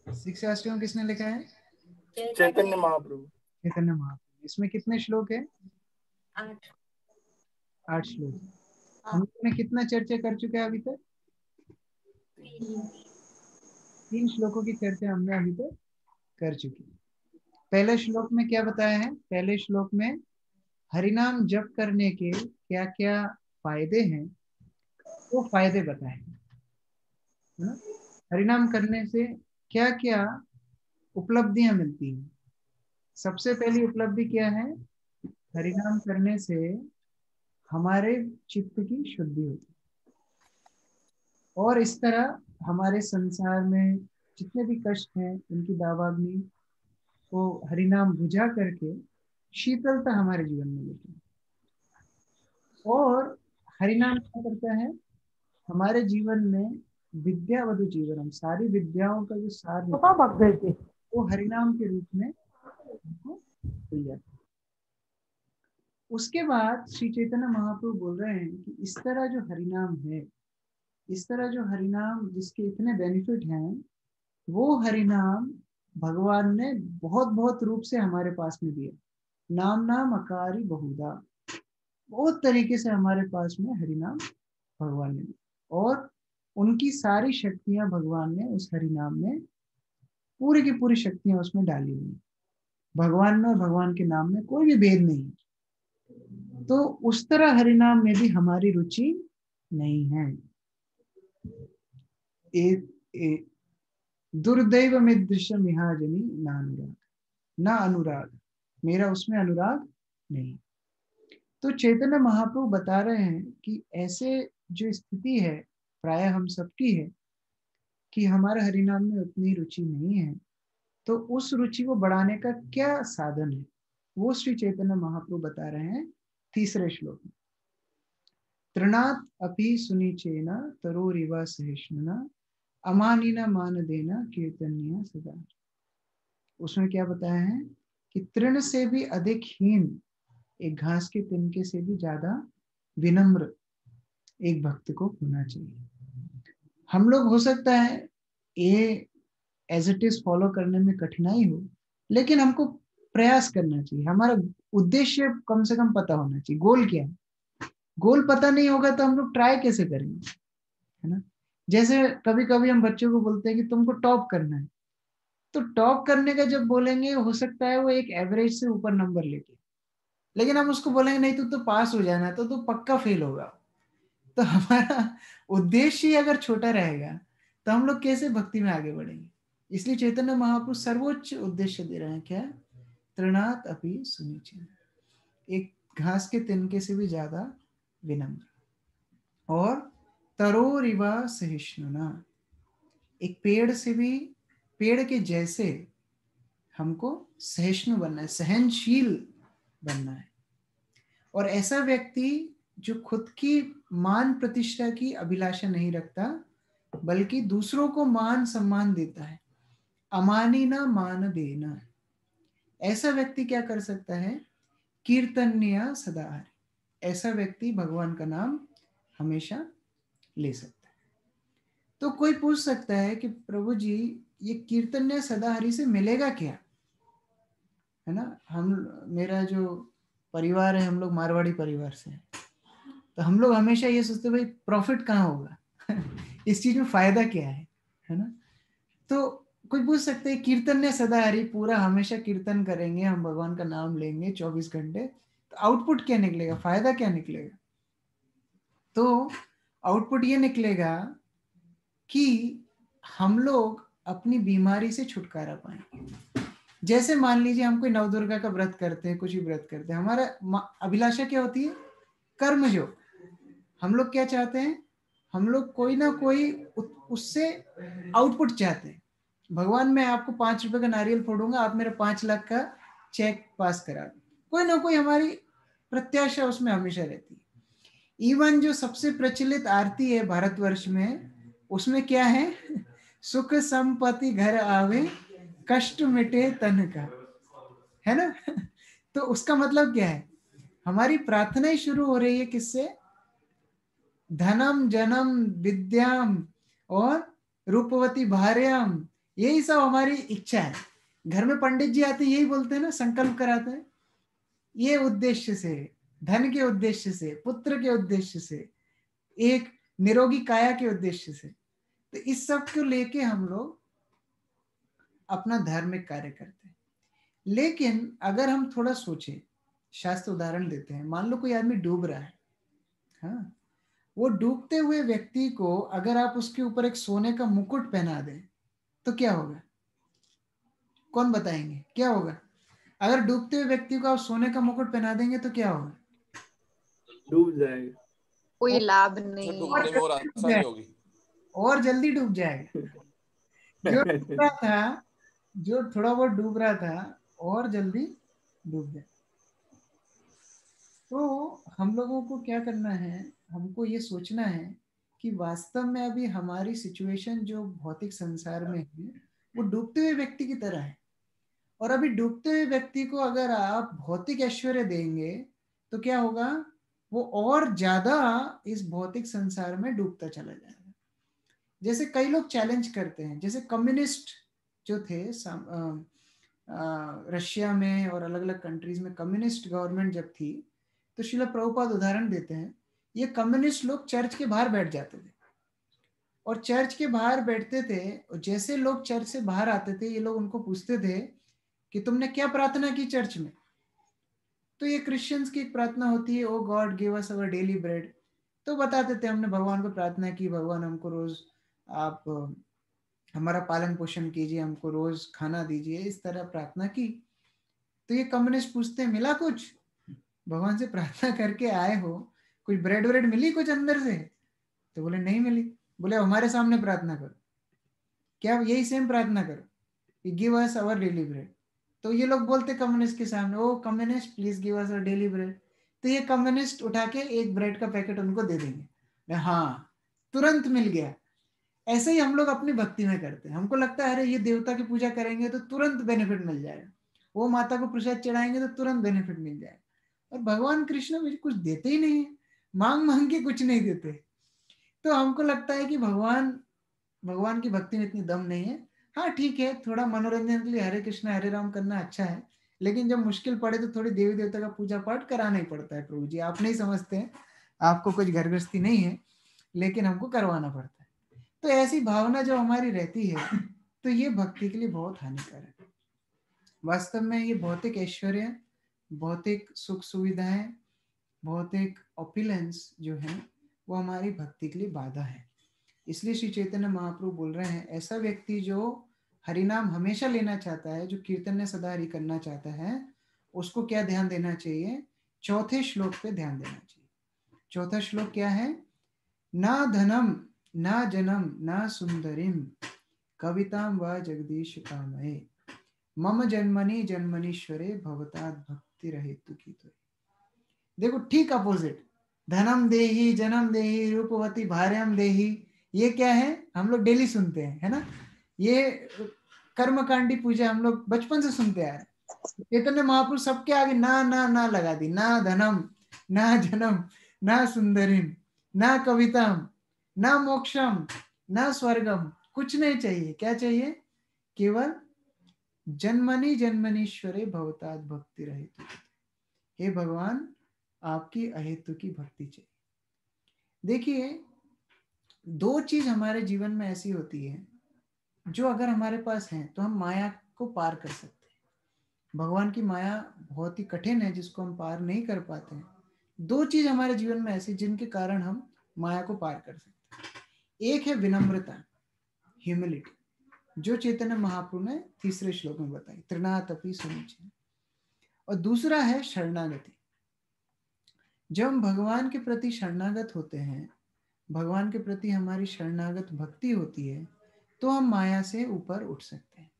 शिक्षाष्टकम किसने लिखा है? चैतन्य महाप्रभु। चैतन्य महाप्रभु। इसमें कितने श्लोक है? 8। 8 श्लोक। हम लोगों ने कितना चर्चा कर चुके हैं अभी तक? 3 श्लोकों की चर्चा हमने अभी तक कर चुकी है। पहले श्लोक में क्या बताया है? पहले श्लोक में हरिनाम जप करने के क्या क्या फायदे हैं वो फायदे बताए, है ना? हरिनाम करने से क्या क्या उपलब्धियां मिलती हैं। सबसे पहली उपलब्धि क्या है? हरिनाम करने से हमारे चित्त की शुद्धि होती है और इस तरह हमारे संसार में जितने भी कष्ट हैं उनकी दावाग्नि को हरिनाम बुझा करके शीतलता हमारे जीवन में लेती है। और हरिनाम क्या करता है? हमारे जीवन में विद्यावधु जीवनम, सारी विद्याओं का जो सार है वो हरिनाम के रूप में हमको मिल जाता है। उसके बाद श्री चैतन्य महाप्रभु बोल रहे हैं कि इस तरह जो हरिनाम है, इस तरह जो हरिनाम जिसके इतने बेनिफिट हैं, वो हरिनाम भगवान ने बहुत बहुत रूप से हमारे पास में दिया। नाम नाम अकारी बहुधा, बहुत तरीके से हमारे पास में हरिनाम भगवान ने दिया और उनकी सारी शक्तियां भगवान ने उस हरिनाम में, पूरी की पूरी शक्तियां उसमें डाली हुई। भगवान में और भगवान के नाम में कोई भी भेद नहीं। तो उस तरह हरिनाम में भी हमारी रुचि नहीं है। दुर्दैव में दृश्य मिहाजनी ना अनुराग, ना अनुराग, मेरा उसमें अनुराग नहीं। तो चैतन्य महाप्रभु बता रहे हैं कि ऐसे जो स्थिति है प्राय हम सबकी है कि हमारे हरिनाम में उतनी रुचि नहीं है, तो उस रुचि को बढ़ाने का क्या साधन है वो श्री चैतन्य महाप्रभु बता रहे हैं तीसरे श्लोक में। तृणात् अपि सुनिचेन तरोरिव सहिष्णुना अमानिना मान देना कीर्तन्य सदा। उसमें क्या बताया है कि तृण से भी अधिक हीन, एक घास के तिनके से भी ज्यादा विनम्र एक भक्त को होना चाहिए। हम लोग हो सकता है ये एज इट इज फॉलो करने में कठिनाई हो, लेकिन हमको प्रयास करना चाहिए। हमारा उद्देश्य कम से कम पता होना चाहिए, गोल क्या है। गोल पता नहीं होगा तो हम लोग ट्राई कैसे करेंगे, है ना? जैसे कभी कभी हम बच्चों को बोलते हैं कि तुमको टॉप करना है, तो टॉप करने का जब बोलेंगे हो सकता है वो एक एवरेज से ऊपर नंबर लेके, लेकिन हम उसको बोलेंगे नहीं तो पास हो जाना है, तो पक्का फेल होगा। तो हमारा उद्देश्य ही अगर छोटा रहेगा तो हम लोग कैसे भक्ति में आगे बढ़ेंगे। इसलिए चैतन्य महाप्रभु सर्वोच्च उद्देश्य दे रहे हैं, क्या? तृणात् अपि सुनिचेन, एक घास के तिनके से भी ज्यादा विनम्र। और तरोरिवा सहिष्णुना, एक पेड़ से भी, पेड़ के जैसे हमको सहिष्णु बनना है, सहनशील बनना है। और ऐसा व्यक्ति जो खुद की मान प्रतिष्ठा की अभिलाषा नहीं रखता बल्कि दूसरों को मान सम्मान देता है। अमानी ना मान देना, ऐसा व्यक्ति क्या कर सकता है? कीर्तन्य सदा हरि, ऐसा व्यक्ति भगवान का नाम हमेशा ले सकता है। तो कोई पूछ सकता है कि प्रभु जी ये कीर्तन्य सदा हरि से मिलेगा क्या, है ना? मेरा जो परिवार है, हम लोग मारवाड़ी परिवार से हैं, तो हम लोग हमेशा ये सोचते भाई प्रॉफिट कहाँ होगा इस चीज में फायदा क्या है ना? तो कोई पूछ सकते हैं कीर्तन ने सदा हरि, पूरा हमेशा कीर्तन करेंगे, हम भगवान का नाम लेंगे 24 घंटे, तो आउटपुट क्या निकलेगा, फायदा क्या निकलेगा? तो आउटपुट ये निकलेगा कि हम लोग अपनी बीमारी से छुटकारा पाएंगे। जैसे मान लीजिए हम कोई नवदुर्गा का व्रत करते हैं, कुछ भी व्रत करते हैं, हमारा अभिलाषा क्या होती है? कर्मयोग। हम लोग क्या चाहते हैं? हम लोग कोई ना कोई उससे आउटपुट चाहते हैं। भगवान मैं आपको 5 रुपए का नारियल फोड़ूंगा, आप मेरा 5 लाख का चेक पास करा दो। कोई ना कोई हमारी प्रत्याशा उसमें हमेशा रहती है। इवन जो सबसे प्रचलित आरती है भारतवर्ष में, उसमें क्या है? सुख संपत्ति घर आवे, कष्ट मिटे तन का, है ना? तो उसका मतलब क्या है? हमारी प्रार्थना ही शुरू हो रही है किससे? धनम जनम विद्याम और रूपवती भार्याम यही सब हमारी इच्छा है। घर में पंडित जी आते यही बोलते हैं ना, संकल्प कराते हैं, ये उद्देश्य से, धन के उद्देश्य से, पुत्र के उद्देश्य से, एक निरोगी काया के उद्देश्य से। तो इस सब को लेके हम लोग अपना धार्मिक कार्य करते हैं। लेकिन अगर हम थोड़ा सोचें, शास्त्र उदाहरण देते हैं, मान लो कोई आदमी डूब रहा है, हाँ, वो डूबते हुए व्यक्ति को अगर आप उसके ऊपर एक सोने का मुकुट पहना दें तो क्या होगा? कौन बताएंगे क्या होगा? अगर डूबते हुए व्यक्ति को आप सोने का मुकुट पहना देंगे तो क्या होगा? डूब जाएगा। कोई लाभ तो नहीं। डूबने में और आसानी होगी। और जल्दी डूब जाएगा। जो डूब रहा था, जो थोड़ा बहुत डूब रहा था, और जल्दी डूब जाए। तो हम लोगों को क्या करना है, हमको ये सोचना है कि वास्तव में अभी हमारी सिचुएशन जो भौतिक संसार में है वो डूबते हुए व्यक्ति की तरह है। और अभी डूबते हुए व्यक्ति को अगर आप भौतिक ऐश्वर्य देंगे तो क्या होगा? वो और ज्यादा इस भौतिक संसार में डूबता चला जाएगा। जैसे कई लोग चैलेंज करते हैं, जैसे कम्युनिस्ट जो थे रशिया में और अलग अलग कंट्रीज में कम्युनिस्ट गवर्नमेंट जब थी, तो श्रील प्रभुपाद उदाहरण देते हैं, ये कम्युनिस्ट लोग चर्च के बाहर बैठ जाते थे, और चर्च के बाहर बैठते थे, और जैसे लोग चर्च से बाहर आते थे ये लोग उनको पूछते थे कि तुमने क्या प्रार्थना की चर्च में? तो ये क्रिश्चियंस की एक प्रार्थना होती है, O God give us our daily bread. तो बताते थे हमने भगवान को प्रार्थना की, भगवान हमको रोज आप हमारा पालन पोषण कीजिए, हमको रोज खाना दीजिए, इस तरह प्रार्थना की। तो ये कम्युनिस्ट पूछते हैं मिला कुछ? भगवान से प्रार्थना करके आए हो, कुछ ब्रेड व्रेड मिली कुछ अंदर से? तो बोले नहीं मिली। बोले हमारे सामने प्रार्थना करो। क्या? यही सेम प्रार्थना करो, give us our daily bread. तो ये लोग बोलते कम्युनिस्ट के सामने, O communist please give us our daily bread. तो ये कम्युनिस्ट उठा के एक ब्रेड का पैकेट उनको दे देंगे, हाँ तुरंत मिल गया। ऐसे ही हम लोग अपनी भक्ति में करते हैं, हमको लगता है अरे ये देवता की पूजा करेंगे तो तुरंत बेनिफिट मिल जाएगा, वो माता को प्रसाद चढ़ाएंगे तो तुरंत बेनिफिट मिल जाएगा। और भगवान कृष्ण मुझे कुछ देते ही नहीं है, मांग मांग के कुछ नहीं देते। तो हमको लगता है कि भगवान की भक्ति में इतनी दम नहीं है। हाँ ठीक है, थोड़ा मनोरंजन के लिए हरे कृष्णा हरे राम करना अच्छा है, लेकिन जब मुश्किल पड़े तो थोड़ी देवी देवता का पूजा पाठ कराना ही पड़ता है। प्रभु जी आप नहीं समझते हैं, आपको कुछ घर गृहस्थी नहीं है, लेकिन हमको करवाना पड़ता है। तो ऐसी भावना जो हमारी रहती है, तो ये भक्ति के लिए बहुत हानिकारक है। वास्तव में ये भौतिक ऐश्वर्य, भौतिक सुख सुविधाएं, भौतिक ऑपुलेंस जो है वो हमारी भक्ति के लिए बाधा है। इसलिए श्री चैतन्य महाप्रभु बोल रहे हैं, ऐसा व्यक्ति जो हरिनाम हमेशा लेना चाहता है, जो कीर्तन सदा हरि करना चाहता है, उसको क्या ध्यान देना चाहिए? चौथे श्लोक पे ध्यान देना चाहिए। चौथा श्लोक क्या है? ना धनम ना जनम ना सुंदरिम कविताम व जगदीश कामये मम जन्मनि जन्मनीश्वरे भवताद भक्ति रहेतु की। तो देखो ठीक अपोजिट, धनम देही जन्म देही रूपवती भार्यम देही, ये क्या है? हम लोग डेली सुनते हैं, है ना? ये कर्मकांडी पूजा हम लोग बचपन से सुनते आ रहे हैं। चैतन्य महापुरुष सबके आगे ना ना ना लगा दी, ना धनम ना जन्म ना सुंदरिम ना कविताम ना मोक्षम ना स्वर्गम, कुछ नहीं चाहिए। क्या चाहिए? केवल जन्मनि जन्मनीश्वरे भवताद भक्ति रहित। हे भगवान आपकी अहेतु की भक्ति चाहिए। देखिए दो चीज हमारे जीवन में ऐसी होती है जो अगर हमारे पास है तो हम माया को पार कर सकते हैं। भगवान की माया बहुत ही कठिन है जिसको हम पार नहीं कर पाते हैं। दो चीज हमारे जीवन में ऐसी जिनके कारण हम माया को पार कर सकते हैं। एक है विनम्रता, ह्यूमिलिटी, जो चैतन्य महाप्रभु ने तीसरे श्लोक में बताई, तृणातपि सुनिचि। और दूसरा है शरणागति। जब हम भगवान के प्रति शरणागत होते हैं, भगवान के प्रति हमारी शरणागत भक्ति होती है, तो हम माया से ऊपर उठ सकते हैं।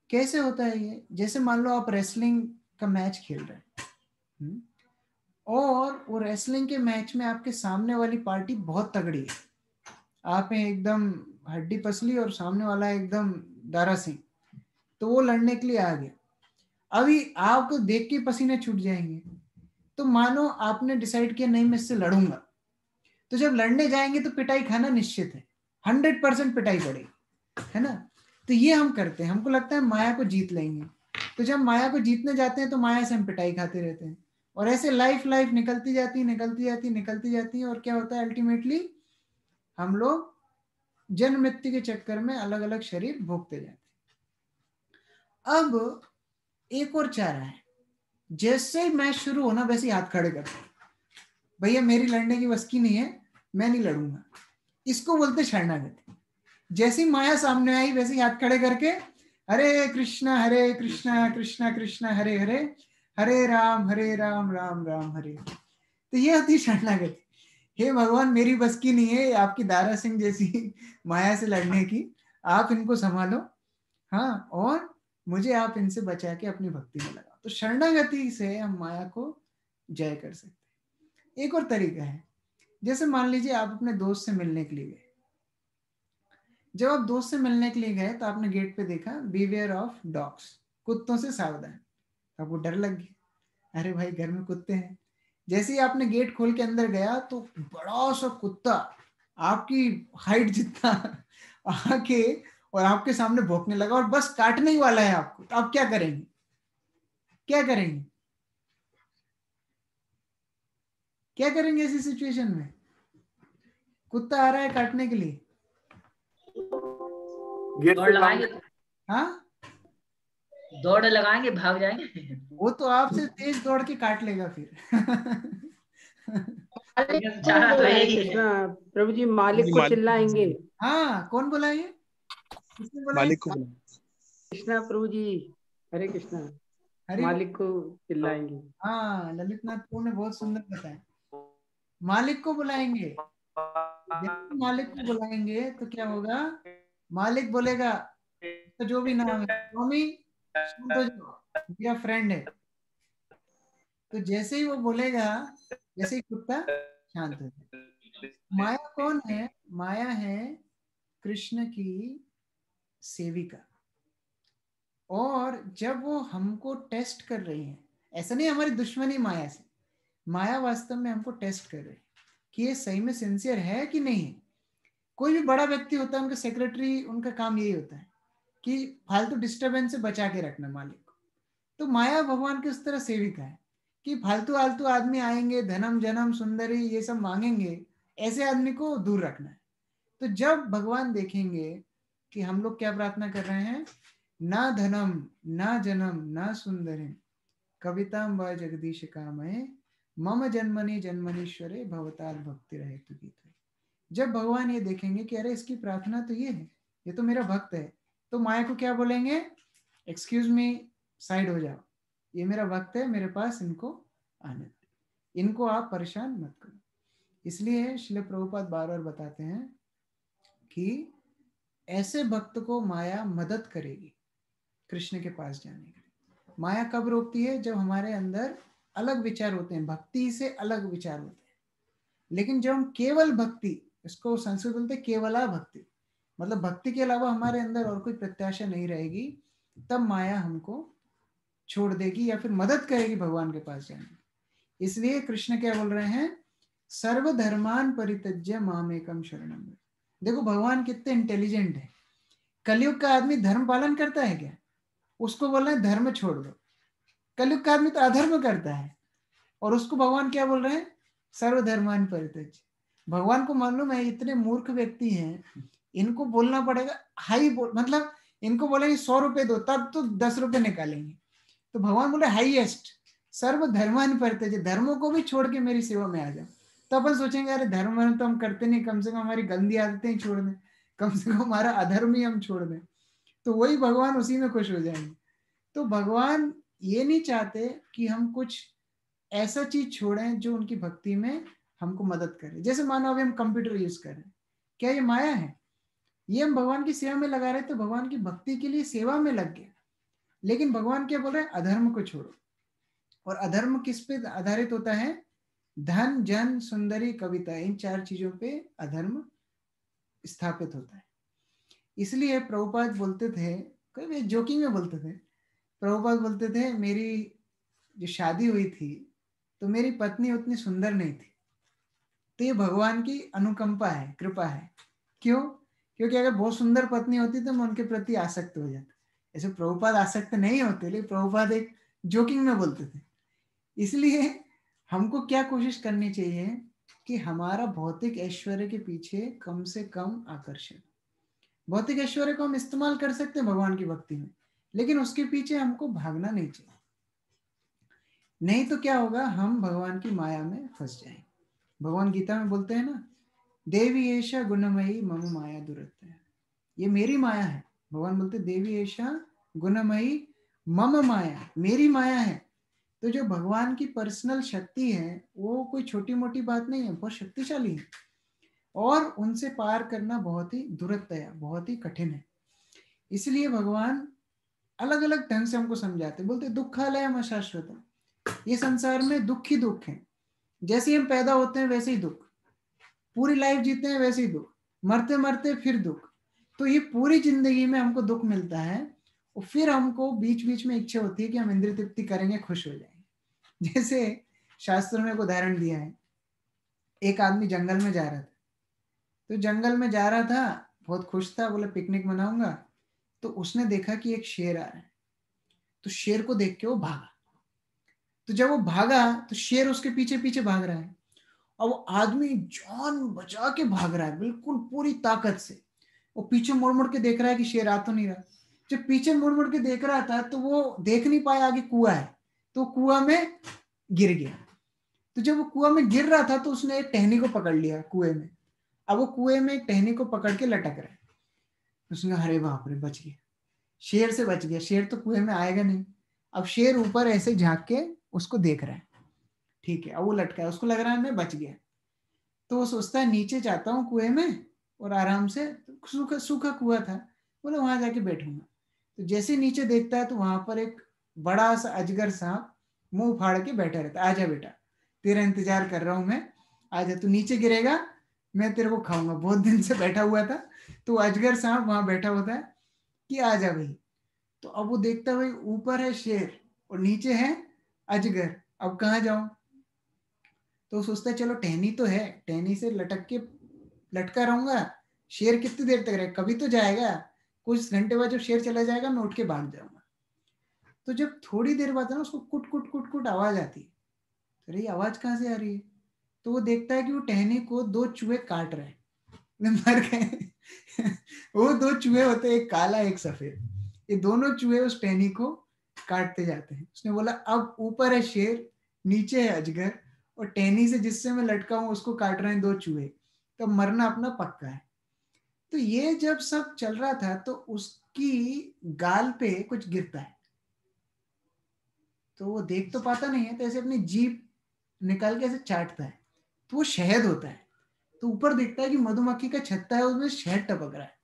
कैसे होता है ये? जैसे मान लो आप रेसलिंग का मैच खेल रहे हैं, और वो रेसलिंग के मैच में आपके सामने वाली पार्टी बहुत तगड़ी है, आप हैं एकदम हड्डी पसली और सामने वाला एकदम दारा सिंह, तो वो लड़ने के लिए आ गया। अभी आपको देख के पसीने छूट जाएंगे, तो मानो आपने डिसाइड किया नहीं मैं इससे लड़ूंगा, तो जब लड़ने जाएंगे तो पिटाई खाना निश्चित है, 100% पिटाई पड़ेगी, है ना? तो ये हम करते हैं, हमको लगता है माया को जीत लेंगे, तो जब माया को जीतने जाते हैं तो माया से हम पिटाई खाते रहते हैं, और ऐसे लाइफ निकलती जाती निकलती जाती है, और क्या होता है अल्टीमेटली हम लोग जन्म मृत्यु के चक्कर में अलग अलग शरीर भोगते जाते हैं। अब एक और चारा है, जैसे ही मैच शुरू होना वैसे ही हाथ खड़े कर, भैया मेरी लड़ने की बस की नहीं है, मैं नहीं लड़ूंगा, इसको बोलते शरणागति। जैसी माया सामने आई वैसे ही हाथ खड़े करके हरे कृष्णा कृष्णा कृष्णा हरे हरे, हरे राम राम राम हरे। तो ये होती शरणागति। हे भगवान मेरी बस की नहीं है आपकी दारा सिंह जैसी माया से लड़ने की, आप इनको संभालो, हाँ, और मुझे आप इनसे बचा के अपनी भक्ति में लगाओ। तो शरणागति से हम माया को जय कर सकते हैं। एक और तरीका है, जैसे मान लीजिए आप अपने दोस्त से मिलने के लिए गए, जब आप दोस्त से मिलने के लिए गए तो आपने गेट पे देखा बीवेयर ऑफ डॉग्स, कुत्तों से सावधान, आपको डर लग गया, अरे भाई घर में कुत्ते हैं। जैसे ही आपने गेट खोल के अंदर गया तो बड़ा सा कुत्ता आपकी हाइट जितना आके और आपके सामने भौंकने लगा और बस काटने ही वाला है आपको, तो आप क्या करेंगे, क्या करेंगे, क्या करेंगे ऐसी सिचुएशन में? कुत्ता आ रहा है काटने के लिए, दौड़ लगाएंगे, हाँ दौड़ लगाएंगे, भाग जाएंगे। वो तो आपसे तेज दौड़ के काट लेगा फिर। चारा तो यही है। कृष्णा प्रभु जी मालिक को चिल्लाएंगे। हाँ कौन बोला ये, किसने बोला? मालिक को कृष्णा प्रभु जी हरे कृष्णा, हरि मालिक को चिल्लाएंगे। हाँ ललित नाथ प्रभु ने बहुत सुंदर बताया, मालिक को बुलाएंगे। जब मालिक को बुलाएंगे तो क्या होगा, मालिक बोलेगा तो जो भी नाम है, स्वामी शांत हो जाओ मेरा फ्रेंड है, तो जैसे ही वो बोलेगा जैसे ही कुत्ता शांत हो जाए। माया कौन है? माया है कृष्ण की सेविका, और जब वो हमको टेस्ट कर रही है, ऐसा नहीं हमारी दुश्मनी माया से, माया वास्तव में हमको टेस्ट कर रही है कि ये सही में सिंसियर है कि नहीं है। कोई भी बड़ा व्यक्ति होता है, उनका सेक्रेटरी, उनका काम यही होता है कि फालतू डिस्टरबेंस से बचा के रखना मालिक को। तो माया भगवान की उस तरह सेविका है कि फालतू आलतू आदमी आएंगे, धनम जनम सुंदरी ये सब मांगेंगे, ऐसे आदमी को दूर रखना है। तो जब भगवान देखेंगे कि हम लोग क्या प्रार्थना कर रहे हैं, ना धनम ना जनम ना सुंदरी कविताम व जगदीश कामये मम जन्मनि जन्मनीश्वरे भवताल भक्ति रहे तु गीत। जब भगवान ये देखेंगे कि अरे इसकी प्रार्थना तो ये है, ये तो मेरा भक्त है, तो माया को क्या बोलेंगे, एक्सक्यूज मी साइड हो जाओ, ये मेरा भक्त है, मेरे पास इनको आने दो, इनको आप परेशान मत करो। इसलिए श्रील प्रभुपाद बार बार बताते हैं कि ऐसे भक्त को माया मदद करेगी कृष्ण के पास जाने के लिए। माया कब रोकती है, जब हमारे अंदर अलग विचार होते हैं, भक्ति से अलग विचार होते हैं। लेकिन जब हम केवल भक्ति, इसको संस्कृत बोलते हैं केवला भक्ति, मतलब भक्ति के अलावा हमारे अंदर और कोई प्रत्याशा नहीं रहेगी, तब माया हमको छोड़ देगी या फिर मदद करेगी भगवान के पास जाने। इसलिए कृष्ण क्या बोल रहे हैं, सर्वधर्मान परित्यज्य मामेकम शरणम। देखो भगवान कितने इंटेलिजेंट है, कलयुग का आदमी धर्म पालन करता है क्या, उसको बोल रहे हैं धर्म छोड़ दो। कलयुग का आदमी तो अधर्म करता है, और उसको भगवान क्या बोल रहे हैं, सर्वधर्मान परित्यज्य। भगवान को मालूम है इतने मूर्ख व्यक्ति हैं, इनको बोलना पड़ेगा हाई मतलब इनको बोलेंगे 100 रुपए दो तब तो 10 रुपए निकालेंगे, तो भगवान बोले हाईएस्ट सर्वधर्मान परित्यज्य, धर्मों को भी छोड़ के मेरी सेवा में आ जाओ। तो अपन सोचेंगे अरे धर्म तो हम करते नहीं, कम से कम हमारी गंदी आदतें ही छोड़ दें, कम से कम हमारा अधर्म ही हम छोड़ दें, तो वही भगवान उसी में खुश हो जाएंगे। तो भगवान ये नहीं चाहते कि हम कुछ ऐसा चीज छोड़ें जो उनकी भक्ति में हमको मदद करे। जैसे मानो अभी हम कंप्यूटर यूज कर रहे हैं, क्या ये माया है? ये हम भगवान की सेवा में लगा रहे तो भगवान की भक्ति के लिए सेवा में लग गया, लेकिन भगवान क्या बोल रहे हैं, अधर्म को छोड़ो। और अधर्म किस पे आधारित होता है, धन जन सुंदरी कविता, इन 4 चीजों पे अधर्म स्थापित होता है। इसलिए प्रभुपाद बोलते थे, कभी जोकिंग में बोलते थे, प्रभुपाद बोलते थे मेरी जो शादी हुई थी तो मेरी पत्नी उतनी सुंदर नहीं थी, तो ये भगवान की अनुकंपा है, कृपा है। क्यों? क्योंकि अगर बहुत सुंदर पत्नी होती तो मैं उनके प्रति आसक्त हो जाता। ऐसे प्रभुपाद आसक्त नहीं होते, लेकिन प्रभुपाद एक जोकिंग में बोलते थे। इसलिए हमको क्या कोशिश करनी चाहिए कि हमारा भौतिक ऐश्वर्य के पीछे कम से कम आकर्षण। भौतिक ऐश्वर्य को हम इस्तेमाल कर सकते हैं भगवान की भक्ति में, लेकिन उसके पीछे हमको भागना नहीं चाहिए। नहीं तो क्या होगा, हम भगवान की माया में फंस जाएंगे। भगवान गीता में बोलते हैं ना, देवी एषा गुणमयी मम माया दुरत्य, ये मेरी माया है। भगवान बोलते देवी एषा गुणमयी मम माया, मेरी माया है। तो जो भगवान की पर्सनल शक्ति है वो कोई छोटी मोटी बात नहीं है, बहुत शक्तिशाली है, और उनसे पार करना बहुत ही दुरत्य, बहुत ही कठिन है। इसलिए भगवान अलग अलग ढंग से हमको समझाते, बोलते दुखालयम अशाश्वतम, ये संसार में दुख ही दुख है। जैसे हम पैदा होते हैं वैसे ही दुख, पूरी लाइफ जीते हैं वैसे ही दुख, मरते मरते फिर दुख। तो ये पूरी जिंदगी में हमको दुख मिलता है, और फिर हमको बीच बीच में इच्छा होती है कि हम इंद्रिय तृप्ति करेंगे, खुश हो जाएंगे। जैसे शास्त्रों में एक उदाहरण दिया है, एक आदमी जंगल में जा रहा था। तो जंगल में जा रहा था, बहुत खुश था, बोले पिकनिक मनाऊंगा। तो उसने देखा कि एक शेर आ रहा है, तो शेर को देख के वो भागा। तो जब वो भागा तो शेर उसके पीछे पीछे भाग रहा है, और वो आदमी जान बचा के भाग रहा है बिल्कुल पूरी ताकत से। वो पीछे मुड़ मुड़ के देख रहा है कि शेर आ तो नहीं रहा। जब पीछे मुड़ मुड़ के देख रहा था तो वो देख नहीं पाया आगे कुआं है, तो कुआं में गिर गया। तो जब वो कुआं में गिर रहा था तो उसने एक टहनी को पकड़ लिया कुएं में। अब वो कुएं में एक टहनी को पकड़ के लटक रहा है। उसने कहा अरे बाप रे, बच गया, शेर से बच गया, शेर तो कुएं में आएगा नहीं। अब शेर ऊपर ऐसे झांक के उसको देख रहा है, ठीक है, अब वो लटका है, उसको लग रहा है मैं बच गया। तो वो सोचता है नीचे जाता हूँ कुएं में और आराम से, सूखा सूखा कुआं था, बोले वहां जाके बैठूंगा। तो जैसे नीचे देखता है तो वहां पर एक बड़ा सा अजगर सांप मुंह फाड़ के बैठा रहता है, आजा बेटा तेरा इंतजार कर रहा हूं मैं, आजा, तू नीचे गिरेगा मैं तेरे को खाऊंगा, बहुत दिन से बैठा हुआ था। तो अजगर सांप वहां बैठा होता है कि आजा भाई। तो अब वो देखता है भाई ऊपर है शेर और नीचे है अजगर, अब कहाँ जाऊं। तो सोचता है चलो टहनी तो है, टहनी से लटक के लटका रहूंगा, शेर कितनी देर तक रहे, कभी तो जाएगा, कुछ घंटे बाद जब शेर चला जाएगा मैं उठ के भाग जाऊंगा। तो जब थोड़ी देर बाद ना उसको कुट कुट कुट कुट आवाज आती है, अरे आवाज कहाँ से आ रही है। तो वो देखता है कि वो टहनी को दो चूहे काट रहे हैं, मर गए। वो दो चूहे होते हैं, एक काला एक सफेद, ये दोनों चूहे उस टहनी को काटते जाते हैं। उसने बोला अब ऊपर है शेर, नीचे है अजगर, और टहनी से जिससे मैं लटका हूं उसको काट रहे हैं दो चूहे, तो मरना अपना पक्का है। तो ये जब सब चल रहा था तो उसकी गाल पे कुछ गिरता है, तो वो देख तो पाता नहीं है, तो ऐसे अपनी जीभ निकाल के ऐसे चाटता है, तो वो शहद होता है। तो ऊपर देखता है कि मधुमक्खी का छत्ता है, उसमें शहद टपक रहा है।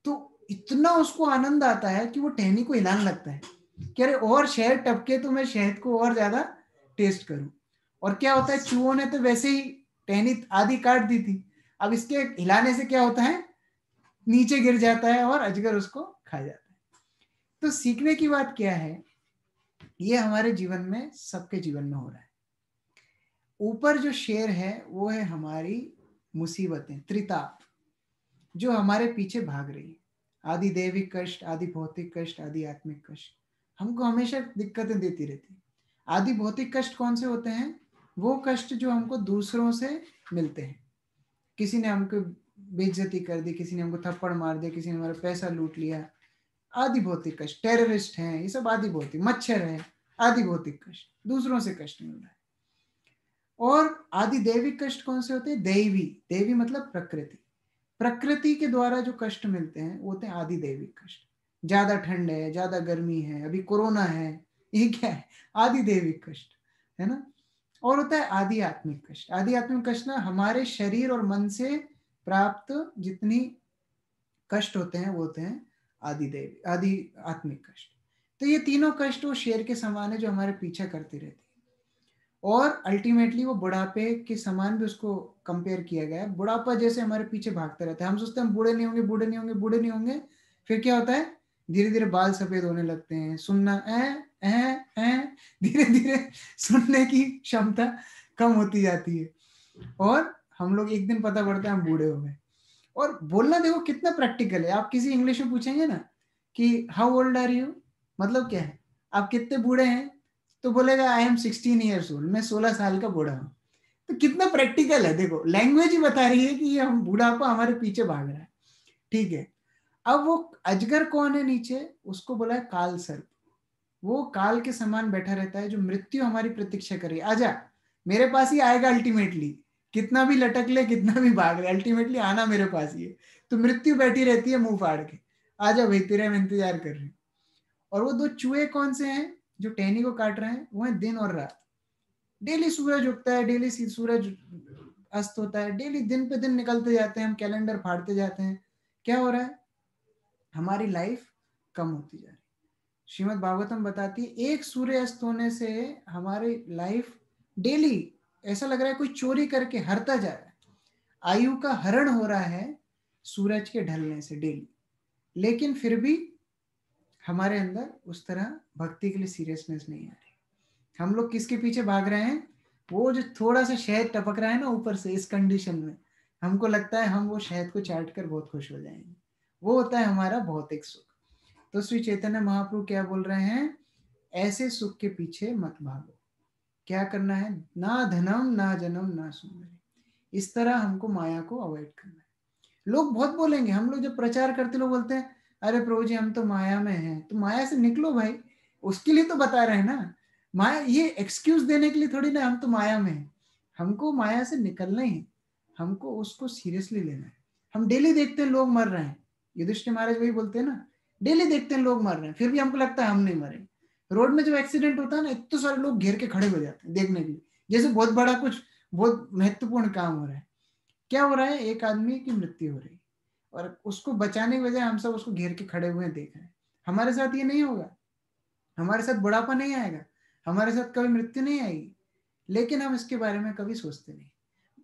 तो इतना उसको आनंद आता है कि वो टहनी को हिलाने लगता है कि अरे और शहद टपके तो मैं शहद को और ज्यादा टेस्ट करूं। और क्या होता है, चूहों ने तो वैसे ही टहनी आधी काट दी थी, अब इसके हिलाने से क्या होता है, नीचे गिर जाता है और अजगर उसको खा जाता है। तो सीखने की बात क्या है, ये हमारे जीवन में, सबके जीवन में हो रहा है। ऊपर जो शेर है वो है हमारी मुसीबतें, त्रिताप, जो हमारे पीछे भाग रही है। आदि दैविक कष्ट, आदि भौतिक कष्ट, आदि आत्मिक कष्ट हमको हमेशा दिक्कतें देती रहती है। आदि भौतिक कष्ट कौन से होते हैं, वो कष्ट जो हमको दूसरों से मिलते हैं। किसी ने हमको बेइज्जती कर दी, किसी ने हमको थप्पड़ मार दिया, किसी ने हमारा पैसा लूट लिया, आदि भौतिक कष्ट। टेररिस्ट हैं, ये सब आदि भौतिक, मच्छर है, आदि भौतिक कष्ट, दूसरों से कष्ट मिल रहा है। और आदि दैविक कष्ट कौन से होते हैं, दैवी, दैवी मतलब प्रकृति, प्रकृति के द्वारा जो कष्ट मिलते हैं वो होते हैं आदि दैविक कष्ट। ज्यादा ठंड है, ज्यादा गर्मी है, अभी कोरोना है, ये क्या है, आदि दैविक कष्ट है ना। और होता है आदि आत्मिक कष्ट। आदि आत्मिक कष्ट ना हमारे शरीर और मन से प्राप्त जितनी कष्ट होते हैं वो होते हैं आदि देवी, आदि आत्मिक कष्ट। तो ये तीनों कष्ट वो शेर के समान है जो हमारे पीछे करती रहती है, और अल्टीमेटली वो बुढ़ापे के समान भी उसको कंपेयर किया गया है। बुढ़ापा जैसे हमारे पीछे भागते रहता है, हम सोचते हैं हम बूढ़े नहीं होंगे, बूढ़े नहीं होंगे, बूढ़े नहीं होंगे, फिर क्या होता है, धीरे धीरे बाल सफेद होने लगते हैं, सुनना धीरे धीरे सुनने की क्षमता कम होती जाती है, और हम लोग एक दिन पता पड़ता है हम बूढ़े हो गए। और बोलना देखो कितना प्रैक्टिकल है। आप किसी इंग्लिश में पूछेंगे ना कि हाउ ओल्ड आर यू, मतलब क्या है, आप कितने बूढ़े हैं, तो बोलेगा आई एम 16 ईयर्स ओल्ड, मैं 16 साल का बूढ़ा हूँ। तो कितना प्रैक्टिकल है, देखो लैंग्वेज ही बता रही है कि ये हम बुढ़ापा हमारे पीछे भाग रहा है। ठीक है, अब वो अजगर कौन है नीचे, उसको बोला है काल सर्प। वो काल के समान बैठा रहता है जो मृत्यु हमारी प्रतीक्षा करे, आजा मेरे पास ही आएगा अल्टीमेटली, कितना भी लटक ले कितना भी भाग ले अल्टीमेटली आना मेरे पास ही है। तो मृत्यु बैठी रहती है मुंह फाड़ के, आजा भाई तेरा हम इंतजार कर रहे हैं। और वो दो चूहे कौन से हैं जो टहनी को काट रहे हैं, वो है दिन और रात। डेली सूरज उगता है, डेली सूरज अस्त होता है, डेली दिन पे दिन निकलते जाते हैं, हम कैलेंडर फाड़ते जाते हैं। क्या हो रहा है, हमारी लाइफ कम होती जा रही है। श्रीमद् भागवतम बताती है एक सूर्य अस्त होने से हमारी लाइफ डेली ऐसा लग रहा है कोई चोरी करके हरता जा रहा है, आयु का हरण हो रहा है सूरज के ढलने से डेली। लेकिन फिर भी हमारे अंदर उस तरह भक्ति के लिए सीरियसनेस नहीं आ रही। हम लोग किसके पीछे भाग रहे हैं, वो जो थोड़ा सा शहद टपक रहा है ना ऊपर से, इस कंडीशन में हमको लगता है हम वो शहद को चाट कर बहुत खुश हो जाएंगे, वो होता है हमारा भौतिक सुख। तो श्री चैतन्य महाप्रभु क्या बोल रहे हैं, ऐसे सुख के पीछे मत भागो। क्या करना है, ना धनम ना जन्म ना सुंदरी, इस तरह हमको माया को अवॉइड करना है। लोग बहुत बोलेंगे, हम लोग जब प्रचार करते लोग बोलते हैं अरे प्रभु जी हम तो माया में हैं, तो माया से निकलो भाई, उसके लिए तो बता रहे हैं ना। माया ये एक्सक्यूज देने के लिए थोड़ी ना हम तो माया में हैं, हमको माया से निकलना ही, हमको उसको सीरियसली लेना है। हम डेली देखते हैं लोग मर रहे हैं, युधिष्ठिर महाराज वही बोलते हैं ना, डेली देखते हैं लोग मर रहे हैं फिर भी हमको लगता है हम नहीं मरे। रोड में जब एक्सीडेंट होता है ना, इतने सारे लोग घेर के खड़े हो जाते हैं देखने के लिए, जैसे बहुत बड़ा कुछ बहुत महत्वपूर्ण काम हो रहा है। क्या हो रहा है, एक आदमी की मृत्यु हो रही और उसको बचाने की बजाय हम सब उसको घेर के खड़े हुए देख रहे हैं। हमारे साथ ये नहीं होगा, हमारे साथ बुढ़ापा नहीं आएगा, हमारे साथ कभी मृत्यु नहीं आएगी, लेकिन हम इसके बारे में कभी सोचते नहीं।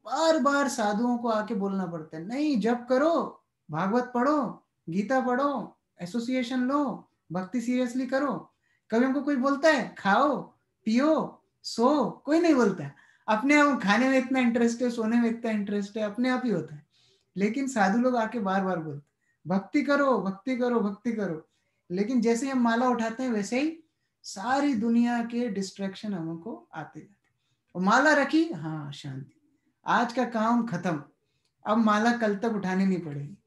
बार बार साधुओं को आके बोलना पड़ता है, नहीं जप करो, भागवत पढ़ो, गीता पढ़ो, एसोसिएशन लो, भक्ति सीरियसली करो। कभी हमको कोई बोलता है खाओ पियो सो, कोई नहीं बोलता। अपने आप खाने में इतना इंटरेस्ट है, सोने में इतना इंटरेस्ट है, अपने आप ही होता है। लेकिन साधु लोग आके बार बार बोलते भक्ति करो भक्ति करो भक्ति करो। लेकिन जैसे हम माला उठाते हैं वैसे ही सारी दुनिया के डिस्ट्रैक्शन हमको आते जाते। और माला रखी, हाँ शांति, आज का काम खत्म, अब माला कल तक उठानी नहीं पड़ेगी,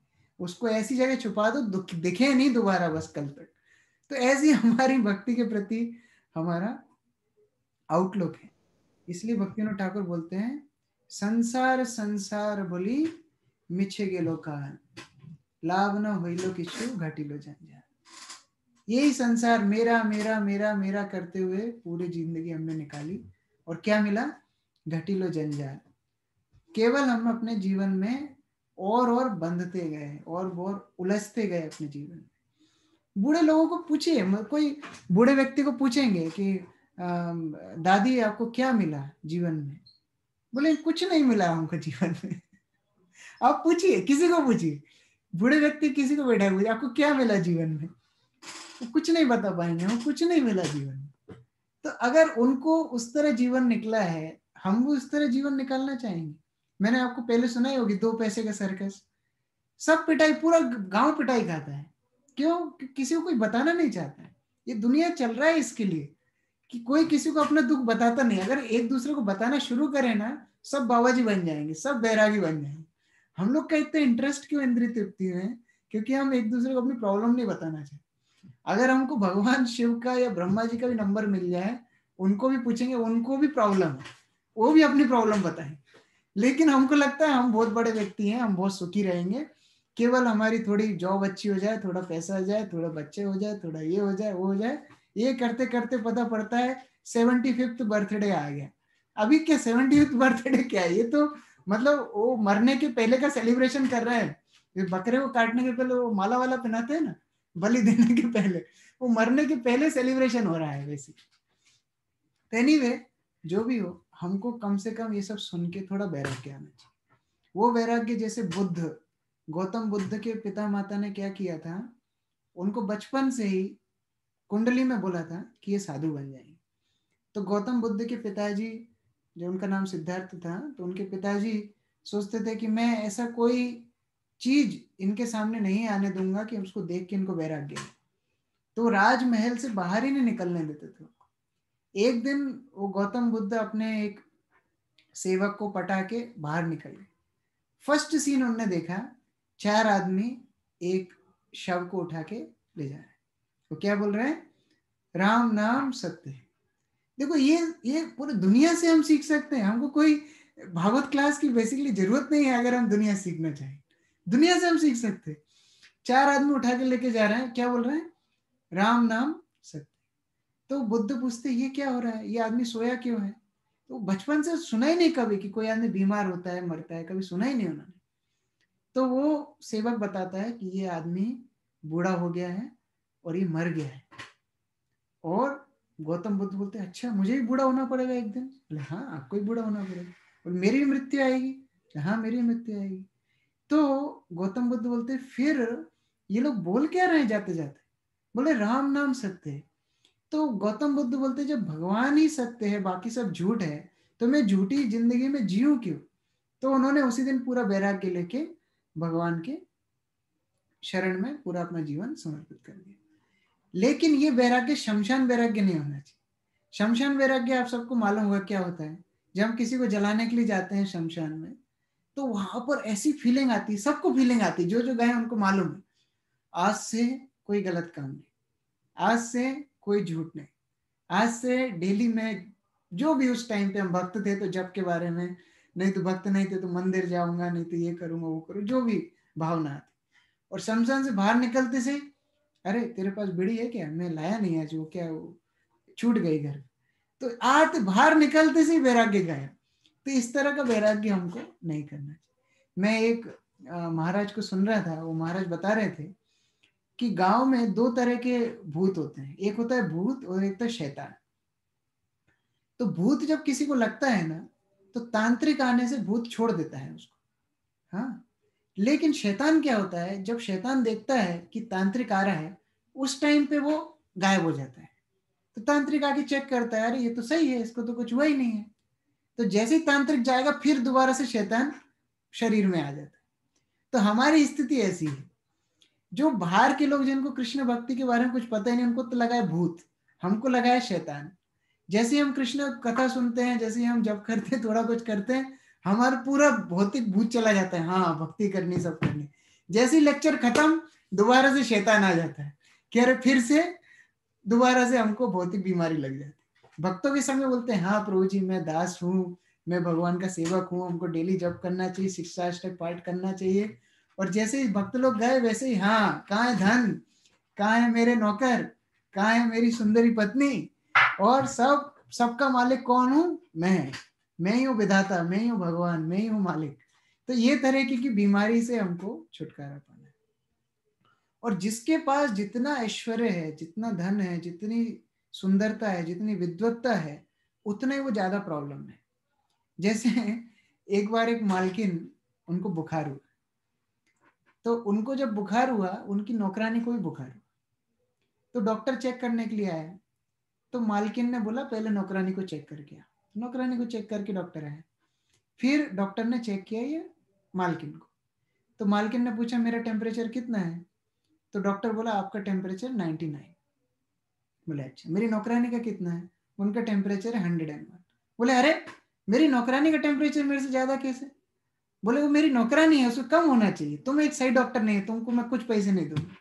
उसको ऐसी जगह छुपा दो दिखे नहीं दोबारा बस कल तक। तो ऐसी हमारी भक्ति के प्रति हमारा आउटलुक है। इसलिए भक्तिनाथ ठाकुर बोलते हैं संसार संसार बोली मिछे गेलो कान, लाभ न होइलो किछु घटिलो जंजाल। यही संसार मेरा मेरा मेरा मेरा करते हुए पूरी जिंदगी हमने निकाली, और क्या मिला, घटिलो जंजाल। केवल हम अपने जीवन में और बंधते गए और उलझते गए अपने जीवन में। बूढ़े लोगों को पूछिए, कोई बूढ़े व्यक्ति को पूछेंगे कि दादी आपको क्या मिला जीवन में, बोले कुछ नहीं मिला हमको जीवन में। आप पूछिए, किसी को पूछिए, बूढ़े व्यक्ति किसी को बैठा पूछिए आपको क्या मिला जीवन में, वो कुछ नहीं बता पाएंगे, वो कुछ नहीं मिला जीवन में। तो अगर उनको उस तरह जीवन निकला है, हम भी उस तरह जीवन निकालना चाहेंगे। मैंने आपको पहले सुना ही होगी 2 पैसे का सर्कस, सब पिटाई, पूरा गांव पिटाई खाता है। क्यों, किसी को कोई बताना नहीं चाहता है। ये दुनिया चल रहा है इसके लिए कि कोई किसी को अपना दुख बताता नहीं। अगर एक दूसरे को बताना शुरू करे ना, सब बाबाजी बन जाएंगे, सब बैरागी बन जाएंगे। हम लोग का इतना इंटरेस्ट क्यों इंद्रिय तृप्ति में, क्योंकि हम एक दूसरे को अपनी प्रॉब्लम नहीं बताना चाहते। अगर हमको भगवान शिव का या ब्रह्मा जी का भी नंबर मिल जाए, उनको भी पूछेंगे, उनको भी प्रॉब्लम है, वो भी अपनी प्रॉब्लम बताएं। लेकिन हमको लगता है हम बहुत बड़े व्यक्ति हैं, हम बहुत सुखी रहेंगे, केवल हमारी थोड़ी जॉब अच्छी हो जाए, थोड़ा पैसा हो जाए, थोड़ा बच्चे हो जाए, थोड़ा ये हो जाए वो हो जाए। ये करते करते पता पड़ता है 75th बर्थडे आ गया। अभी क्या 75th बर्थडे क्या है, ये तो मतलब वो मरने के पहले का सेलिब्रेशन कर रहे हैं। ये बकरे को काटने के पहले वो माला वाला पहनाते हैं ना, बलि देने के पहले, वो मरने के पहले सेलिब्रेशन हो रहा है वैसे। एनीवे जो भी हो, हमको कम से कम ये सब सुन के थोड़ा वैराग्य आना चाहिए। वो वैराग्य जैसे गौतम बुद्ध के पिता माता ने क्या किया था, उनको बचपन से ही कुंडली में बोला था कि ये साधु बन जाएंगे। तो गौतम बुद्ध के पिताजी, जो उनका नाम सिद्धार्थ था, तो उनके पिताजी सोचते थे कि मैं ऐसा कोई चीज इनके सामने नहीं आने दूंगा कि उसको देख के इनको वैराग्य है। तो राजमहल से बाहर ही नहीं निकलने देते थे। एक दिन वो गौतम बुद्ध अपने एक सेवक को पटा के बाहर निकल गए। फर्स्ट सीन उन्होंने देखा, 4 आदमी एक शव को उठा के ले जा रहे हैं। वो क्या बोल रहे हैं? राम नाम सत्य है। देखो ये पूरी दुनिया से हम सीख सकते हैं। हमको कोई भागवत क्लास की बेसिकली जरूरत नहीं है। अगर हम दुनिया सीखना चाहें, दुनिया से हम सीख सकते हैं। 4 आदमी उठा के लेके जा रहे हैं, क्या बोल रहे हैं? राम नाम सत्य। तो बुद्ध पूछते ये क्या हो रहा है, ये आदमी सोया क्यों है? तो बचपन से सुना ही नहीं कभी कि कोई आदमी बीमार होता है, मरता है, कभी सुना ही नहीं उन्होंने। तो वो सेवक बताता है कि ये आदमी बूढ़ा हो गया है और ये मर गया है। और गौतम बुद्ध बोलते हैं अच्छा मुझे भी बूढ़ा होना पड़ेगा एक दिन? बोले हाँ आपको भी बूढ़ा होना पड़ेगा। बोले मेरी भी मृत्यु आएगी? हाँ मेरी भी मृत्यु आएगी। तो गौतम बुद्ध बोलते फिर ये लोग बोल क्या रहे हैं जाते जाते? बोले राम नाम सत्य है। तो गौतम बुद्ध बोलते जब भगवान ही सत्य है बाकी सब झूठ है तो मैं झूठी जिंदगी में जीऊं क्यों? तो उन्होंने उसी दिन पूरा वैराग्य लेके भगवान के शरण में पूरा अपना जीवन समर्पित कर दिया। लेकिन ये वैराग्य शमशान वैराग्य नहीं होना चाहिए। शमशान वैराग्य आप सबको मालूम होगा क्या होता है। जब हम किसी को जलाने के लिए जाते हैं शमशान में, तो वहां पर ऐसी फीलिंग आती है, सबको फीलिंग आती है, जो जो गए उनको मालूम है आज से कोई गलत काम नहीं, आज से कोई झूठ नहीं, आज से डेली में जो भी उस टाइम पे हम भक्त थे तो जप के बारे में, नहीं तो भक्त नहीं थे तो मंदिर जाऊंगा, नहीं तो ये करूंगा वो करूँ, जो भी भावना आती। और शमशान से बाहर निकलते से अरे तेरे पास बीड़ी है क्या? मैं लाया नहीं आज, वो क्या वो छूट गई घर। तो आज बाहर निकलते से ही वैराग्य गया। तो इस तरह का वैराग्य हमको नहीं करना चाहिए। मैं एक महाराज को सुन रहा था, वो महाराज बता रहे थे कि गांव में 2 तरह के भूत होते हैं, एक होता है भूत और एक होता है शैतान। तो भूत जब किसी को लगता है ना तो तांत्रिक आने से भूत छोड़ देता है उसको। हाँ, लेकिन शैतान क्या होता है, जब शैतान देखता है कि तांत्रिक आ रहा है उस टाइम पे वो गायब हो जाता है। तो तांत्रिक आके चेक करता है, अरे ये तो सही है, इसको तो कुछ हुआ ही नहीं है। तो जैसे ही तांत्रिक जाएगा फिर दोबारा से शैतान शरीर में आ जाता है। तो हमारी स्थिति ऐसी है। जो बाहर के लोग जिनको कृष्ण भक्ति के बारे में कुछ पता ही नहीं, उनको तो लगा है भूत, हमको लगा है शैतान। जैसे हम कृष्ण कथा सुनते हैं, जैसे हम जब करते हैं, थोड़ा कुछ करते हैं, हमारा पूरा भौतिक भूत चला जाता है, हाँ भक्ति करनी सब करनी। जैसे ही लेक्चर खत्म दोबारा से शैतान आ जाता है कि अरे फिर से दोबारा से हमको भौतिक बीमारी लग जाती है। भक्तों के संग बोलते हैं हाँ प्रभु जी मैं दास हूँ, मैं भगवान का सेवक हूँ, हमको डेली जप करना चाहिए, शिक्षाष्टक पाठ करना चाहिए। और जैसे ही भक्त लोग गए वैसे ही हाँ कहाँ है धन, कहाँ है मेरे नौकर, कहाँ है मेरी सुंदरी पत्नी, और सबका मालिक कौन हूँ? मैं ही हूँ विधाता, मैं ही हूँ भगवान, मैं ही हूँ मालिक। तो ये तरह की बीमारी से हमको छुटकारा पाना है। और जिसके पास जितना ऐश्वर्य है, जितना धन है, जितनी सुंदरता है, जितनी विद्वत्ता है, उतना ही वो ज्यादा प्रॉब्लम है। जैसे एक बार एक मालकिन, उनको बुखार हुआ, तो उनको जब बुखार हुआ उनकी नौकरानी को भी बुखार हुआ। तो डॉक्टर चेक करने के लिए आया, तो मालकिन ने बोला पहले नौकरानी को चेक करके आ। नौकरानी को चेक करके डॉक्टर आया, फिर डॉक्टर ने चेक किया ये मालकिन को। तो मालकिन ने पूछा मेरा टेम्परेचर कितना है? तो डॉक्टर बोला आपका टेम्परेचर 99। बोले अच्छा मेरी नौकरानी का कितना है? उनका टेम्परेचर है 101। बोले अरे मेरी नौकरानी का टेम्परेचर मेरे से ज्यादा कैसे? बोले वो मेरी नौकरानी है, उसको कम होना चाहिए, तुम एक सही डॉक्टर नहीं है, तुमको मैं कुछ पैसे नहीं दूंगा।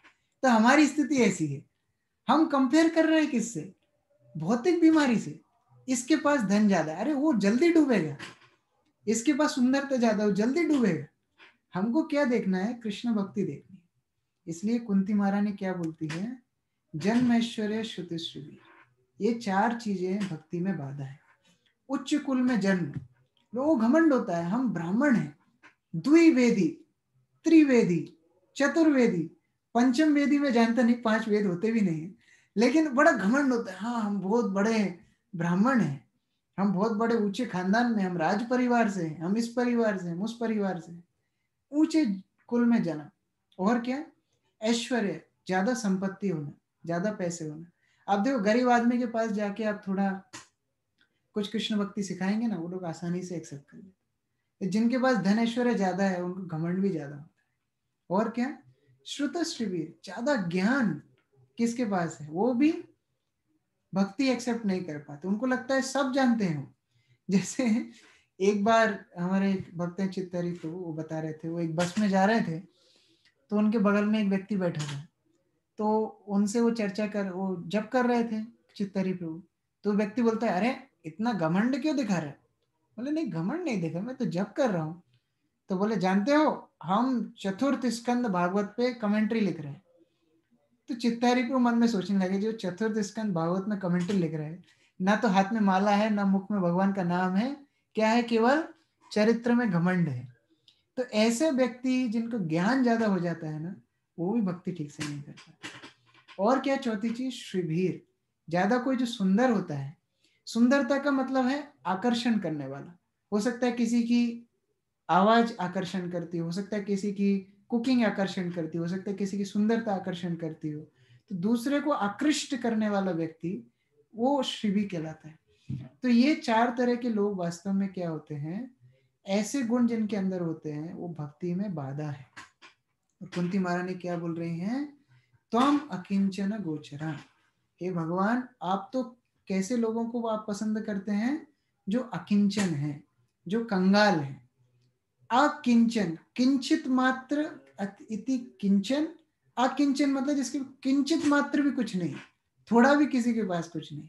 तो हमारी स्थिति ऐसी है, हम कंपेयर कर रहे हैं किससे? भौतिक बीमारी से। इसके पास धन ज्यादा, अरे वो जल्दी डूबेगा, इसके पास सुंदरता ज्यादा, वो जल्दी डूबेगा। हमको क्या देखना है? कृष्ण भक्ति देखनी है। इसलिए कुंती महारानी क्या बोलती है, जन्म ऐश्वर्य श्रुति श्रुति, ये 4 चीजें भक्ति में बाधा है। उच्च कुल में जन्म, लोगों घमंड होता है हम ब्राह्मण हैं, द्विवेदी, त्रिवेदी, चतुर्वेदी, पंचम वेदी में जानता नहीं, 5 वेद होते भी नहीं है, लेकिन बड़ा घमंड होता है, हाँ हम बहुत बड़े ब्राह्मण हैं, हम बहुत बड़े ऊंचे खानदान में, हम राज परिवार से हैं, हम इस परिवार से, हम उस परिवार से, ऊंचे कुल में जन्म। और क्या? ऐश्वर्य, ज्यादा संपत्ति होना, ज्यादा पैसे होना। आप देखो गरीब आदमी के पास जाके आप थोड़ा कुछ कृष्ण भक्ति सिखाएंगे ना, वो लोग आसानी से एक्सेप्ट कर लेते। जिनके पास धन ऐश्वर्य ज्यादा है उनको घमंड भी ज्यादा होता है। और क्या, श्रुतश्रीवीर, ज्यादा ज्ञान किसके पास है, वो भी भक्ति एक्सेप्ट नहीं कर पाते, उनको लगता है सब जानते हैं। जैसे एक बार हमारे एक भक्त हैं चित्तरी, तो वो बता रहे थे, वो एक बस में जा रहे थे, तो उनके बगल में एक व्यक्ति बैठा था, तो उनसे वो चर्चा कर, वो जप कर रहे थे चित्तरी प्रभु। तो व्यक्ति बोलता है, अरे इतना घमंड क्यों दिखा रहा है? बोले नहीं, घमंड नहीं दिखा, मैं तो जप कर रहा हूँ। तो बोले, जानते हो हम चतुर्थ स्कंद भागवत पे कमेंट्री लिख रहे हैं। तो चित्तारी प्रभु मन में सोचने लगे, जो चतुर्थ स्कंद भागवत में कमेंट्री लिख रहे हैं, ना तो हाथ में माला है, ना मुख में भगवान का नाम है, क्या है, केवल चरित्र में घमंड है। तो ऐसे व्यक्ति जिनको ज्ञान ज्यादा हो जाता है ना, वो भी भक्ति ठीक से नहीं कर पाते। और क्या, चौथी चीज, श्रीभीर, ज्यादा कोई जो सुंदर होता है, सुंदरता का मतलब है आकर्षण करने वाला, हो सकता है किसी की आवाज आकर्षण करती हो सकता है किसी की कुकिंग आकर्षण करती हो सकता है किसी की सुंदरता आकर्षण करती हो, तो दूसरे को आकृष्ट करने वाला व्यक्ति वो श्रीभी कहलाता है। तो ये 4 तरह के लोग वास्तव में क्या होते हैं, ऐसे गुण जिनके अंदर होते हैं, वो भक्ति में बाधा है। और कुंती महारानी क्या बोल रही हैं, त्वम अकिंचन गोचरा, हे भगवान आप तो कैसे लोगों को आप पसंद करते हैं, जो अकिंचन है, जो कंगाल है। अकिंचन, किंचित मात्र, इति किंचन, अकिंचन मतलब जिसके किंचित मात्र भी कुछ नहीं, थोड़ा भी किसी के पास कुछ नहीं,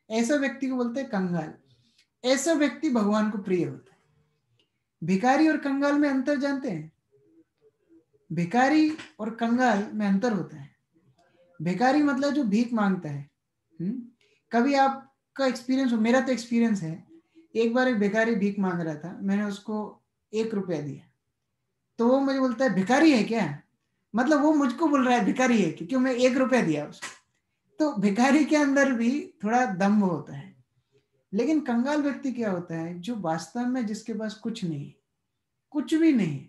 ऐसा व्यक्ति को बोलते हैं कंगाल। ऐसा व्यक्ति भगवान को प्रिय होता है। भिखारी और कंगाल में अंतर जानते हैं? भिखारी और कंगाल में अंतर होता है। भिखारी मतलब जो भीख मांगता है। कभी आपका एक्सपीरियंस हो, मेरा तो एक्सपीरियंस है, एक बार एक भिखारी भीख मांग रहा था, मैंने उसको 1 रुपया दिया, तो वो मुझे बोलता है भिखारी है क्या, मतलब वो मुझको बोल रहा है भिखारी है क्योंकि मैं 1 रुपया दिया उसको। तो भिखारी के अंदर भी थोड़ा दम्भ होता है। लेकिन कंगाल व्यक्ति क्या होता है, जो वास्तव में जिसके पास कुछ नहीं, कुछ भी नहीं।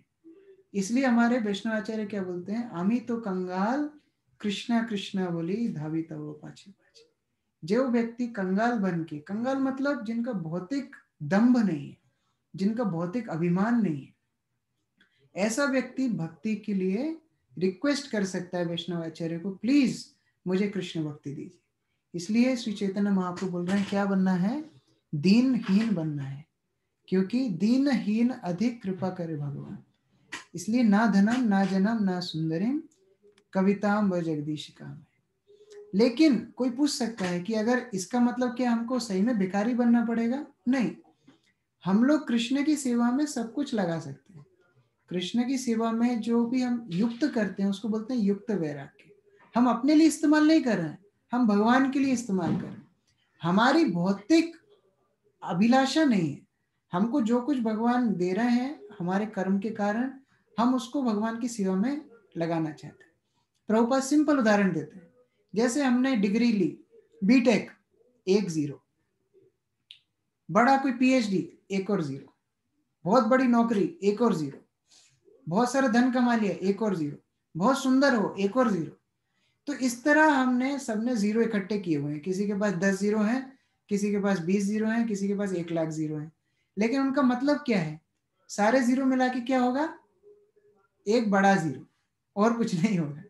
इसलिए हमारे वैष्णव आचार्य क्या बोलते हैं, आमी तो कंगाल कृष्णा कृष्णा बोली धाविता वो पाछे पाछे। जो व्यक्ति कंगाल बन के, कंगाल मतलब जिनका भौतिक दंभ नहीं है, जिनका भौतिक अभिमान नहीं है, ऐसा व्यक्ति भक्ति के लिए रिक्वेस्ट कर सकता है वैष्णव आचार्य को, प्लीज मुझे कृष्ण भक्ति दीजिए। इसलिए श्री चैतन्य महाप्रभु बोल रहे हैं क्या बनना है, दीनहीन बनना है, क्योंकि दीनहीन अधिक कृपा करे भगवान। इसलिए ना धनम ना जनम ना सुंदरिम कविताम व जगदीशिका में। लेकिन कोई पूछ सकता है कि अगर इसका मतलब क्या हमको सही में भिखारी बनना पड़ेगा? नहीं, हम लोग कृष्ण की सेवा में सब कुछ लगा सकते हैं। कृष्ण की सेवा में जो भी हम युक्त करते हैं उसको बोलते हैं युक्त वैराग्य। हम अपने लिए इस्तेमाल नहीं कर रहे हैं, हम भगवान के लिए इस्तेमाल कर रहे हैं। हमारी भौतिक अभिलाषा नहीं है, हमको जो कुछ भगवान दे रहे हैं हमारे कर्म के कारण, हम उसको भगवान की सेवा में लगाना चाहते हैं। प्रभुपाद सिंपल उदाहरण देते हैं, जैसे हमने डिग्री ली बीटेक 1 0, बड़ा कोई पीएचडी 1 और 0, बहुत बड़ी नौकरी 1 और 0, बहुत सारा धन कमा लिया 1 और 0, बहुत सुंदर हो 1 और 0। तो इस तरह हमने सबने 0 इकट्ठे किए हुए हैं। किसी के पास 10 0 हैं, किसी के पास 20 0 हैं, किसी के पास 1 लाख 0 हैं। लेकिन उनका मतलब क्या है, सारे 0 मिला के क्या होगा, एक बड़ा 0, और कुछ नहीं होगा।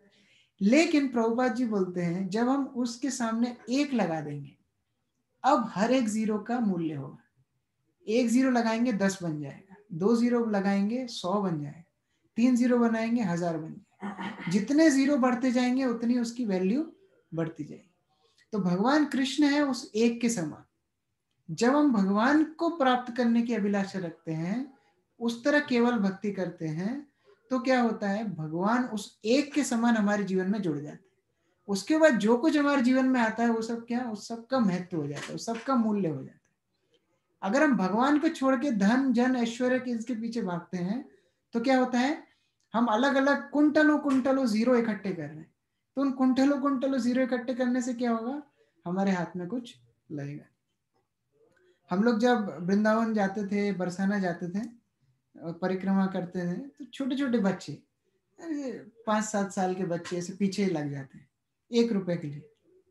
लेकिन प्रभुपाद जी बोलते हैं जब हम उसके सामने 1 लगा देंगे, अब हर एक 0 का मूल्य होगा। 1 0 लगाएंगे 10 बन जाएगा, 2 0 लगाएंगे 100 बन जाएगा, 3 0 बनाएंगे 1000 बन जाएगा। जितने 0 बढ़ते जाएंगे उतनी उसकी वैल्यू बढ़ती जाएगी। तो भगवान कृष्ण है उस 1 के समान। जब हम भगवान को प्राप्त करने की अभिलाषा रखते हैं, उस तरह केवल भक्ति करते हैं, तो क्या होता है, भगवान उस 1 के समान हमारे जीवन में जुड़ जाते हैं। उसके बाद जो कुछ हमारे जीवन में आता है वो सब क्या, उस सब का महत्व हो जाता है, उस सब का मूल्य हो जाता है। अगर हम भगवान को छोड़ के धन जन ऐश्वर्य के इसके पीछे भागते हैं, तो क्या होता है, हम अलग अलग कुंटलों कुंटलों 0 इकट्ठे कर रहे हैं। तो उन कुंटलों कुंटलों 0 इकट्ठे करने से क्या होगा, हमारे हाथ में कुछ लगेगा। हम लोग जब वृंदावन जाते थे, बरसाना जाते थे, परिक्रमा करते थे, तो छोटे छोटे बच्चे 5-7 साल के बच्चे ऐसे पीछे लग जाते हैं 1 रुपए के लिए,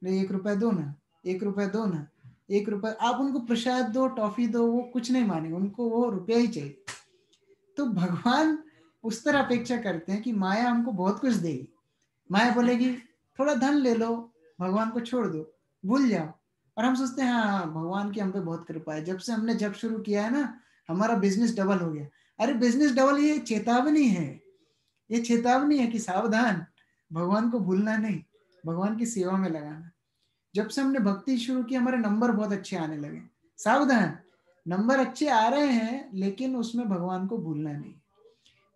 नहीं 1 रुपया दो ना, 1 रुपया दो ना, 1 रुपया। आप उनको प्रसाद दो, टॉफी दो, वो कुछ नहीं मानेंगे, उनको वो रुपया ही चाहिए। तो भगवान उस तरह अपेक्षा करते हैं कि माया हमको बहुत कुछ देगी। माया बोलेगी थोड़ा धन ले लो, भगवान को छोड़ दो, भूल जाओ। और हम सोचते हैं हाँ भगवान की हम पे बहुत कृपा है, जब से हमने जब शुरू किया है ना हमारा बिजनेस डबल हो गया। अरे बिजनेस डबल ये चेतावनी है, ये चेतावनी है कि सावधान, भगवान को भूलना नहीं, भगवान की सेवा में लगाना। जब से हमने भक्ति शुरू की हमारे नंबर बहुत अच्छे आने लगे, सावधान, नंबर अच्छे आ रहे हैं लेकिन उसमें भगवान को भूलना नहीं।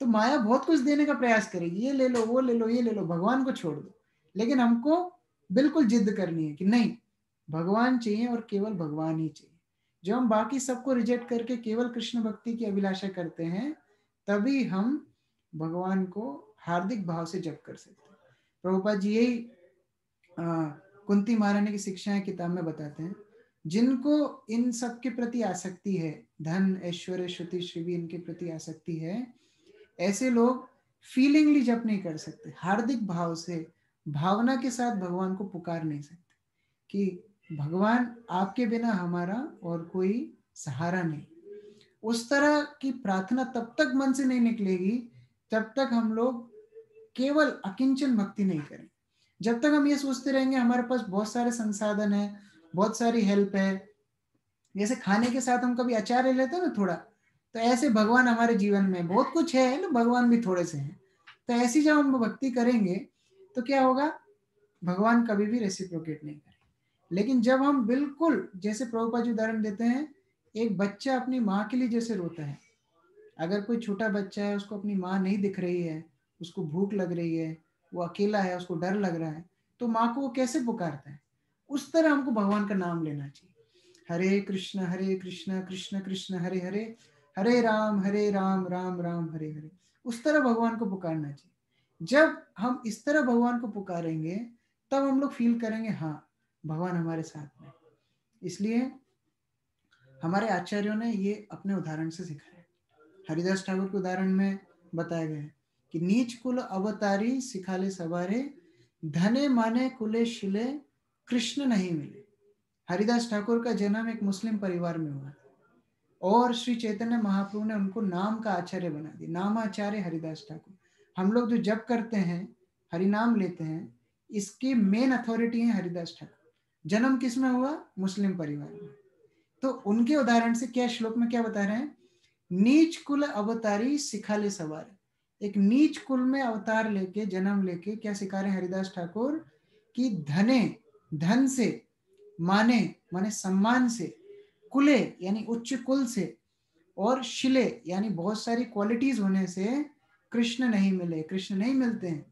तो माया बहुत कुछ देने का प्रयास करेगी, ये ले लो, वो ले लो, ये ले लो, भगवान को छोड़ दो। लेकिन हमको बिल्कुल जिद करनी है कि नहीं, भगवान चाहिए और केवल भगवान ही चाहिए। जो हम बाकी सबको रिजेक्ट करके केवल कृष्ण भक्ति की अभिलाषा करते हैं, तभी हम भगवान को हार्दिक भाव से जप कर सकते हैं। प्रभुपाद जी यही कुंती महारानी की शिक्षाएं किताब में बताते हैं। जिनको इन सब के प्रति आसक्ति है, धन ऐश्वर्य श्रुति श्रीवी इनके प्रति आसक्ति है, ऐसे लोग फीलिंगली जप नहीं कर सकते, हार्दिक भाव से भावना के साथ भगवान को पुकार नहीं सकते कि भगवान आपके बिना हमारा और कोई सहारा नहीं। उस तरह की प्रार्थना तब तक मन से नहीं निकलेगी तब तक हम लोग केवल अकिंचन भक्ति नहीं करें। जब तक हम ये सोचते रहेंगे हमारे पास बहुत सारे संसाधन है, बहुत सारी हेल्प है, जैसे खाने के साथ हम कभी अचार ले लेते हैं ना थोड़ा, तो ऐसे भगवान हमारे जीवन में बहुत कुछ है ना, भगवान भी थोड़े से हैं। तो ऐसी जब हम भक्ति करेंगे तो क्या होगा, भगवान कभी भी रेसिप्रोकेट नहीं करेंगे। लेकिन जब हम बिल्कुल, जैसे प्रभुपाद जी उदाहरण देते हैं, एक बच्चा अपनी माँ के लिए जैसे रोता है, अगर कोई छोटा बच्चा है उसको अपनी माँ नहीं दिख रही है, उसको भूख लग रही है, वो अकेला है, उसको डर लग रहा है, तो माँ को वो कैसे पुकारता है, उस तरह हमको भगवान का नाम लेना चाहिए। हरे कृष्ण कृष्ण कृष्ण हरे हरे, हरे राम राम राम हरे हरे, उस तरह भगवान को पुकारना चाहिए। जब हम इस तरह भगवान को पुकारेंगे तब हम लोग फील करेंगे हाँ भगवान हमारे साथ में। इसलिए हमारे आचार्यों ने ये अपने उदाहरण से सिखाया। हरिदास ठाकुर के उदाहरण में बताया गया है कि नीच कुल अवतारी सिखाले सवारे, धने माने कुले शिले कृष्ण नहीं मिले। हरिदास ठाकुर का जन्म एक मुस्लिम परिवार में हुआ और श्री चैतन्य महाप्रभु ने उनको नाम का आचार्य बना दिया, नामाचार्य हरिदास ठाकुर। हम लोग जो जप करते हैं, हरिनाम लेते हैं, इसकी मेन अथॉरिटी है हरिदास ठाकुर। जन्म किसमें हुआ, मुस्लिम परिवार में। तो उनके उदाहरण से क्या श्लोक में क्या बता रहे हैं, नीच कुल अवतारी सिखाले सवार। एक नीच कुल में अवतार लेके, जन्म लेके क्या सिखा रहे हैं हरिदास ठाकुर कि धने, धन से, माने माने सम्मान से, कुले यानी उच्च कुल से, और शिले यानी बहुत सारी क्वालिटीज होने से कृष्ण नहीं मिले, कृष्ण नहीं मिलते हैं।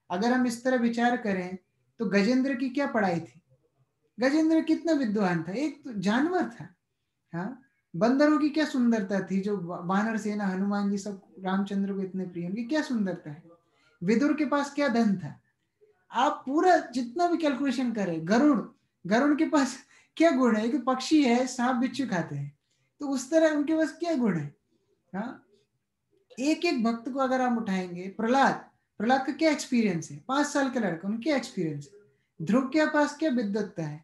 अगर हम इस तरह विचार करें तो गजेंद्र की क्या पढ़ाई थी, गजेंद्र कितना विद्वान था, एक तो जानवर था। हाँ, बंदरों की क्या सुंदरता थी, जो वानर सेना, हनुमान जी सब रामचंद्र को इतने प्रिय, उनकी क्या सुंदरता है। विदुर के पास क्या धन था, आप पूरा जितना भी कैलकुलेशन करें। गरुड़, गरुड़ के पास क्या गुण है, एक पक्षी है, सांप बिच्छू खाते हैं, तो उस तरह उनके पास क्या गुण है। हाँ, एक एक भक्त को अगर हम उठाएंगे, प्रहलाद, प्रहलाद का क्या एक्सपीरियंस है, 5 साल का लड़का, उनके एक्सपीरियंस है। ध्रुव के पास क्या विद्वत्ता है,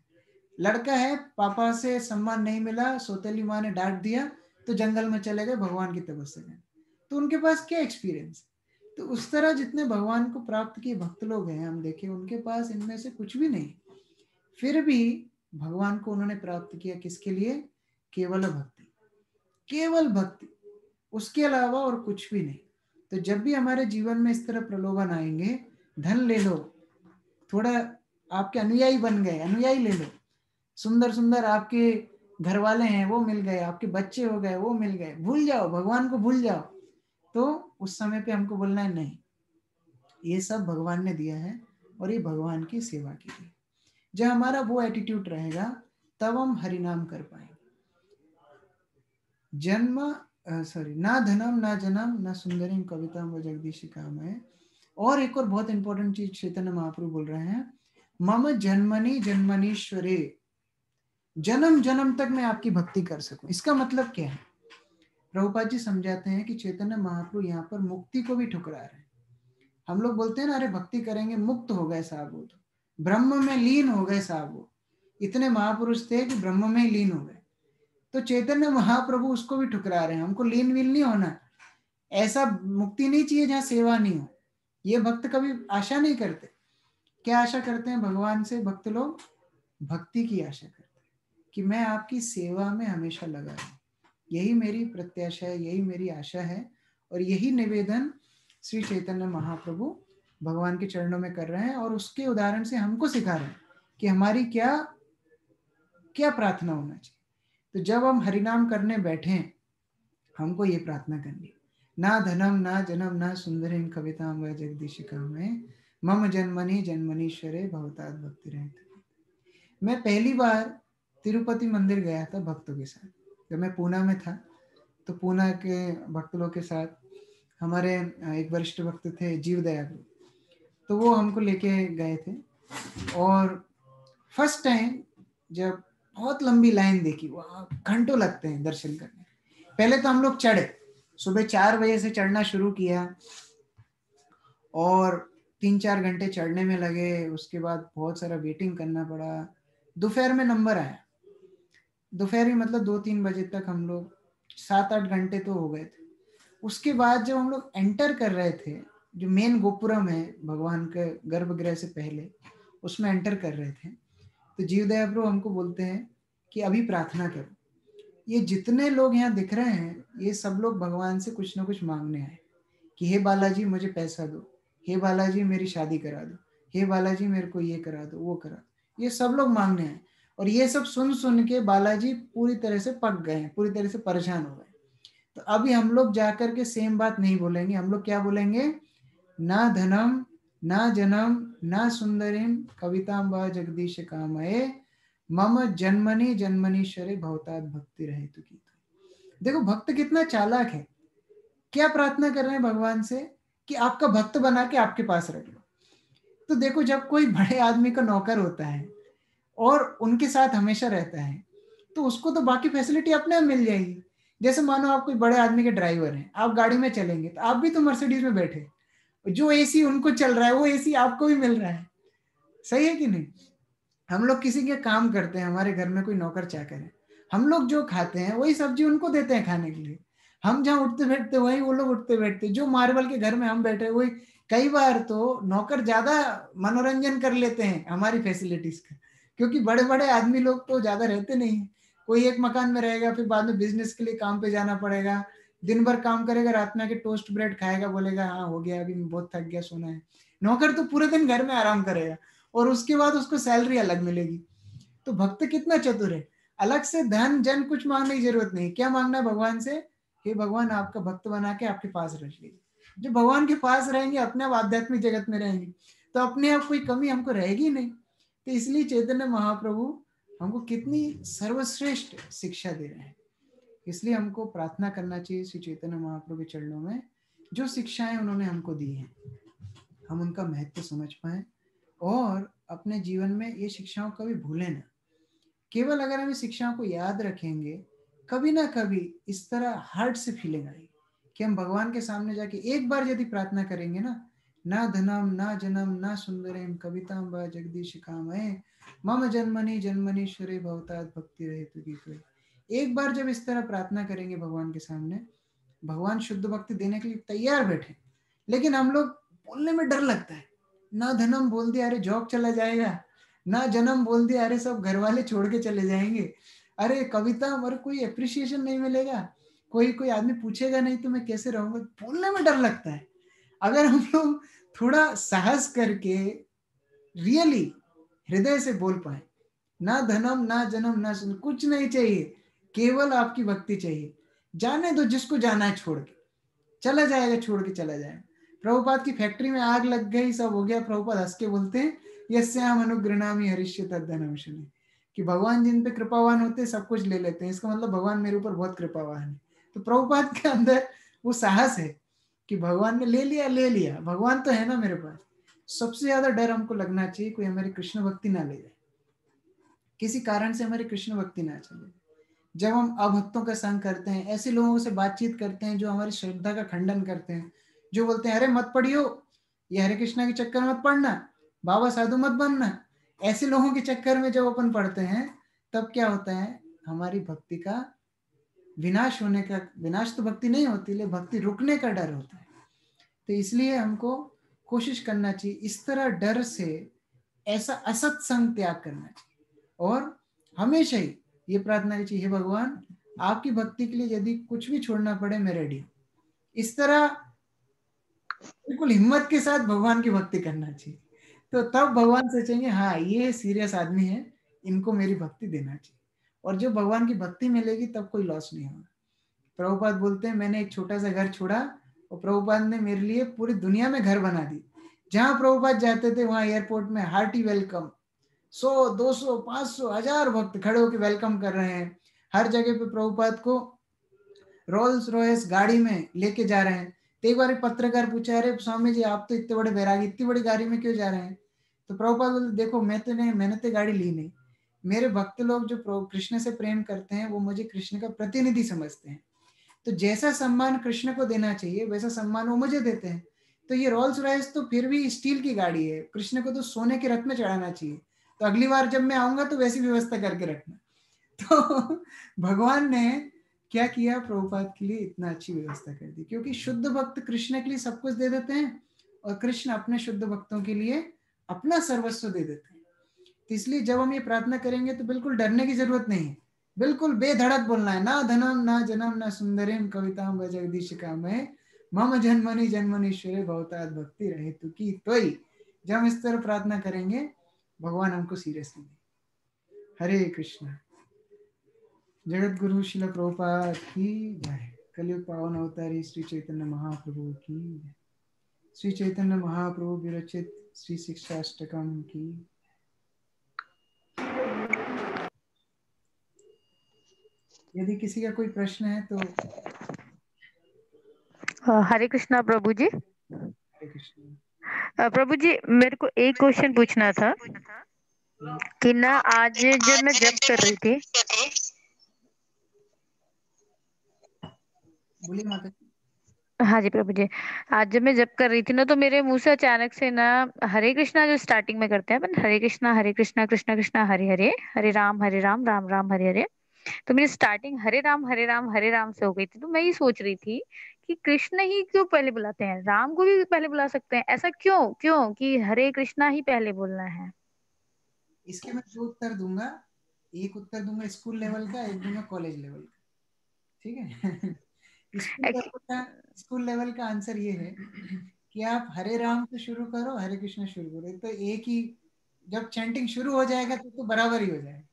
लड़का है, पापा से सम्मान नहीं मिला, सौतेली माँ ने डांट दिया तो जंगल में चले गए भगवान की तपस्या में, तो उनके पास क्या एक्सपीरियंस। तो उस तरह जितने भगवान को प्राप्त किए भक्त लोग हैं, हम देखें उनके पास इनमें से कुछ भी नहीं, फिर भी भगवान को उन्होंने प्राप्त किया किसके लिए, केवल भक्ति, केवल भक्ति, उसके अलावा और कुछ भी नहीं। तो जब भी हमारे जीवन में इस तरह प्रलोभन आएंगे, धन ले लो, थोड़ा आपके अनुयायी बन गए, अनुयायी ले लो, सुंदर सुंदर आपके घर वाले हैं वो मिल गए, आपके बच्चे हो गए वो मिल गए, भूल जाओ, भगवान को भूल जाओ, तो उस समय पे हमको बोलना है नहीं, ये सब भगवान ने दिया है और ये भगवान की सेवा की है। जब हमारा वो एटीट्यूड रहेगा तब हम हरिनाम कर पाएंगे। जन्म ना धनम ना जनम ना सुंदरी कविता व जगदीश काम है। और एक और बहुत इंपॉर्टेंट चीज चैतन्य महाप्रभु बोल रहे हैं, मम जन्मनि जन्मनीश्वरे, जन्म जन्म तक मैं आपकी भक्ति कर सकूं। इसका मतलब क्या है, प्रभुपाद जी समझाते हैं कि चैतन्य महाप्रभु यहाँ पर मुक्ति को भी ठुकरा रहे हैं। हम लोग बोलते हैं ना, अरे भक्ति करेंगे मुक्त हो गए साहब, वो तो ब्रह्म में लीन हो गए साहब, वो इतने महापुरुष थे कि ब्रह्म में ही लीन हो गए। तो चैतन्य महाप्रभु उसको भी ठुकरा रहे हैं, हमको लीन वीन नहीं होना, ऐसा मुक्ति नहीं चाहिए जहाँ सेवा नहीं हो। ये भक्त कभी आशा नहीं करते। क्या आशा करते हैं भगवान से भक्त लोग? भक्ति की आशा करते हैं कि मैं आपकी सेवा में हमेशा लगा रहूं। यही मेरी प्रत्याशा है, यही मेरी आशा है, और यही निवेदन श्री चैतन्य महाप्रभु भगवान के चरणों में कर रहे हैं, और उसके उदाहरण से हमको सिखा रहे हैं कि हमारी क्या क्या प्रार्थना होना चाहिए। तो जब हम हरिनाम करने बैठे, हमको ये प्रार्थना करनी, ना धनम ना जनम ना सुंदरीम कविताम व जगदीशिका में मम जन्मनि जन्मनीश्वरे भवताद भक्ति रहते। मैं पहली बार तिरुपति मंदिर गया था भक्तों के साथ। जब मैं पूना में था तो पूना के भक्त लोग के साथ हमारे एक वरिष्ठ भक्त थे जीव दया, तो वो हमको लेके गए थे। और फर्स्ट टाइम जब बहुत लंबी लाइन देखी, वहाँ घंटों लगते हैं दर्शन करने। पहले तो हम लोग चढ़े, सुबह 4 बजे से चढ़ना शुरू किया और 3-4 घंटे चढ़ने में लगे। उसके बाद बहुत सारा वेटिंग करना पड़ा। दोपहर में नंबर आया, दोपहर में मतलब 2-3 बजे तक हम लोग 7-8 घंटे तो हो गए थे। उसके बाद जब हम लोग एंटर कर रहे थे, जो मेन गोपुरम है भगवान के गर्भगृह से पहले, उसमें एंटर कर रहे थे, तो जीवदया प्रभु हमको बोलते हैं कि अभी प्रार्थना करो। ये जितने लोग यहाँ दिख रहे हैं, ये सब लोग भगवान से कुछ ना कुछ मांगने आए कि हे बालाजी मुझे पैसा दो, हे बालाजी मेरी शादी करा दो, हे बालाजी मेरे को ये करा दो, वो करा दो। ये सब लोग मांगने आए। और ये सब सुन सुन के बालाजी पूरी तरह से पक गए, पूरी तरह से परेशान हो गए। तो अभी हम लोग जाकर के सेम बात नहीं बोलेंगे। हम लोग क्या बोलेंगे? ना धनम ना जनम ना सुंदरीम कविताम व जगदीश कामये मम जन्मनि जन्मनीश्वरे भवताद भक्ति रहे तो की। देखो भक्त कितना चालाक है। क्या प्रार्थना कर रहे हैं भगवान से कि आपका भक्त बना के आपके पास रख लो। तो देखो जब कोई बड़े आदमी का नौकर होता है और उनके साथ हमेशा रहता है, तो उसको तो बाकी फैसिलिटी अपने आप मिल जाएगी। जैसे मानो आप कोई बड़े आदमी के ड्राइवर हैं, आप गाड़ी में चलेंगे तो आप भी तो मर्सिडीज में बैठे, जो एसी उनको चल रहा है वो एसी आपको भी मिल रहा है। सही है कि नहीं? हम लोग किसी के काम करते हैं, हमारे घर में कोई नौकर चाकर है, हम लोग जो खाते हैं वही सब्जी उनको देते हैं खाने के लिए। हम जहाँ उठते बैठते वही वो लोग उठते बैठते। जो मार्बल के घर में हम बैठे वही। कई बार तो नौकर ज्यादा मनोरंजन कर लेते हैं हमारी फैसिलिटीज का, क्योंकि बड़े बड़े आदमी लोग तो ज्यादा रहते नहीं है। कोई एक मकान में रहेगा, फिर बाद में बिजनेस के लिए काम पे जाना पड़ेगा, दिन भर काम करेगा, रात में आके टोस्ट ब्रेड खाएगा, बोलेगा हाँ हो गया, अभी मैं बहुत थक गया, सोना है। नौकर तो पूरे दिन घर में आराम करेगा और उसके बाद उसको सैलरी अलग मिलेगी। तो भक्त कितना चतुर है, अलग से धन जन कुछ मांगने की जरूरत नहीं। क्या मांगना है भगवान से? हे भगवान आपका भक्त बना के आपके पास रख लीजिए। जो भगवान के पास रहेंगे अपने आप आध्यात्मिक जगत में रहेंगे, तो अपने आप कोई कमी हमको रहेगी नहीं। तो इसलिए चैतन्य महाप्रभु हमको कितनी सर्वश्रेष्ठ शिक्षा दे रहे हैं। इसलिए हमको प्रार्थना करना चाहिए श्री चैतन्य महाप्रभु के चरणों में, जो शिक्षाएं उन्होंने हमको दी हैं हम उनका महत्व समझ पाए और अपने जीवन में ये शिक्षाओं कभी भूलें ना। केवल अगर हम इस शिक्षाओं को याद रखेंगे, कभी ना कभी इस तरह हार्ट से फीलिंग आएगी कि हम भगवान के सामने जाके एक बार यदि प्रार्थना करेंगे ना धनम ना जनम ना सुंदरम कविताम व जगदीश कामये मम जन्मनि जन्मनीश्वरे भवताद भक्ति रहे तो। एक बार जब इस तरह प्रार्थना करेंगे भगवान के सामने, भगवान शुद्ध भक्ति देने के लिए तैयार बैठे। लेकिन हम लोग बोलने में डर लगता है। ना धनम बोल दिया, अरे जॉब चला जाएगा। ना जन्म बोल दिया, अरे सब घर वाले छोड़ के चले जाएंगे। अरे कविता, और कोई अप्रिसिएशन नहीं मिलेगा, कोई आदमी पूछेगा नहीं तो मैं कैसे रहूंगा। बोलने में डर लगता है। अगर हम लोग थोड़ा साहस करके रियली हृदय से बोल पाए, ना धनम ना जन्म ना सुन, कुछ नहीं चाहिए, केवल आपकी भक्ति चाहिए। जाने दो जिसको जाना है, छोड़ के चला जाएगा, छोड़ के चला जाएगा। प्रभुपाद की फैक्ट्री में आग लग गई, सब हो गया, प्रभुपाद हंस के बोलते हैं यस्याम अनुग्रहणामि हरिष्य तद्धनमशनि, कि भगवान जिन पे कृपावान होते हैं सब कुछ ले लेते हैं। इसका मतलब भगवान मेरे ऊपर बहुत कृपावान है। तो प्रभुपाद के अंदर वो साहस है कि भगवान ने ले लिया, भगवान तो है ना मेरे पास। सबसे ज्यादा डर हमको लगना चाहिए कोई हमारी कृष्ण भक्ति ना ले जाए, किसी कारण से हमारी कृष्ण भक्ति ना चले। जब हम अभक्तों का संग करते हैं, ऐसे लोगों से बातचीत करते हैं जो हमारी श्रद्धा का खंडन करते हैं, जो बोलते हैं अरे मत पढ़ियो, ये हरे कृष्णा के चक्कर मत पढ़ना, बाबा साधु मत बनना, ऐसे लोगों के चक्कर में जब अपन पढ़ते हैं, तब क्या होता है, हमारी भक्ति का विनाश होने का, विनाश तो भक्ति नहीं होती, लेकिन भक्ति रुकने का डर होता है। तो इसलिए हमको कोशिश करना चाहिए इस तरह डर से ऐसा असत्संग त्याग करना चाहिए, और हमेशा ही ये प्रार्थना करनी चाहिए, हे भगवान आपकी भक्ति के लिए यदि कुछ भी छोड़ना पड़े मैं रेडी हूँ। इस तरह बिल्कुल हिम्मत के साथ भगवान की भक्ति करना चाहिए। तो तब भगवान सोचेंगे हाँ ये सीरियस आदमी है, इनको मेरी भक्ति देना चाहिए। और जो भगवान की भक्ति मिलेगी तब कोई लॉस नहीं होगा। प्रभुपाद बोलते हैं मैंने एक छोटा सा घर छोड़ा और प्रभुपाद ने मेरे लिए पूरी दुनिया में घर बना दी। जहां प्रभुपाद जाते थे वहां एयरपोर्ट में हार्टी वेलकम, 100 200 500 1000 भक्त खड़े होकर वेलकम कर रहे हैं। हर जगह पे प्रभुपाद को रोल्स रॉयस गाड़ी में लेके जा रहे हैं। तो एक बार पत्रकार पूछा, अरे स्वामी जी आप तो इतने बड़े बैरागी इतनी बड़ी गाड़ी में क्यों जा रहे हैं? तो प्रभुपाद बोलते देखो मैंने तो गाड़ी ली नहीं, मेरे भक्त लोग जो कृष्ण से प्रेम करते हैं वो मुझे कृष्ण का प्रतिनिधि समझते हैं। तो जैसा सम्मान कृष्ण को देना चाहिए वैसा सम्मान वो मुझे देते हैं। तो ये रोल्स रॉयस तो फिर भी स्टील की गाड़ी है, कृष्ण को तो सोने के रथ में चढ़ाना चाहिए। तो अगली बार जब मैं आऊंगा तो वैसी व्यवस्था करके रखना। तो भगवान ने क्या किया, प्रभुपाद के लिए इतना अच्छी व्यवस्था कर दी, क्योंकि शुद्ध भक्त कृष्ण के लिए सब कुछ दे देते हैं और कृष्ण अपने शुद्ध भक्तों के लिए अपना सर्वस्व दे देते हैं। तो इसलिए जब हम ये प्रार्थना करेंगे तो बिल्कुल डरने की जरूरत नहीं है, बिल्कुल बेधड़क बोलना है, ना धनम ना जनम ना सुंदरिम कविताम व जगदीश कामय मम जन्मनि जन्मनीश्वरे भवताद भक्ति रहे तु की। तो ही जब हम इस तरह प्रार्थना करेंगे भगवान हमको सीरियसली लेंगे। हरे कृष्ण। जगत गुरु शिल प्रभुपाद की जय। कलयुग पावन अवतारी श्री चैतन्य महाप्रभु की जय। श्री चैतन्य महाप्रभु विरचित श्री शिक्षाष्टकम की। यदि किसी का कोई प्रश्न है तो हरे कृष्णा प्रभु जी। हरे कृष्ण। प्रभु जी मेरे को एक क्वेश्चन पूछना था कि ना आज जब मैं जप कर रही थी, बोलिए माता। हाँ जी प्रभु जी, आज जब मैं जप कर रही थी ना तो मेरे मुंह से अचानक से ना हरे कृष्णा जो स्टार्टिंग में करते हैं अपन, हरे कृष्णा कृष्णा कृष्णा हरे हरे, हरे राम राम राम हरे हरे, तो मेरी स्टार्टिंग हरे राम से हो गई थी। तो मैं ये सोच रही थी कि कृष्ण ही क्यों पहले बुलाते हैं, राम को भी पहले बुला सकते हैं, ऐसा क्यों क्यों कि हरे कृष्णा ही पहले बोलना है? इसके मैं दो उत्तर दूंगा। एक उत्तर दूंगा स्कूल लेवल का, एक दूंगा कॉलेज लेवल का। ठीक है। Ac- स्कूल लेवल का आंसर ये है कि आप हरे राम से शुरू करो, हरे कृष्ण शुरू करो, तो एक ही जब चैंटिंग शुरू हो जाएगा तो बराबर ही हो जाएगा।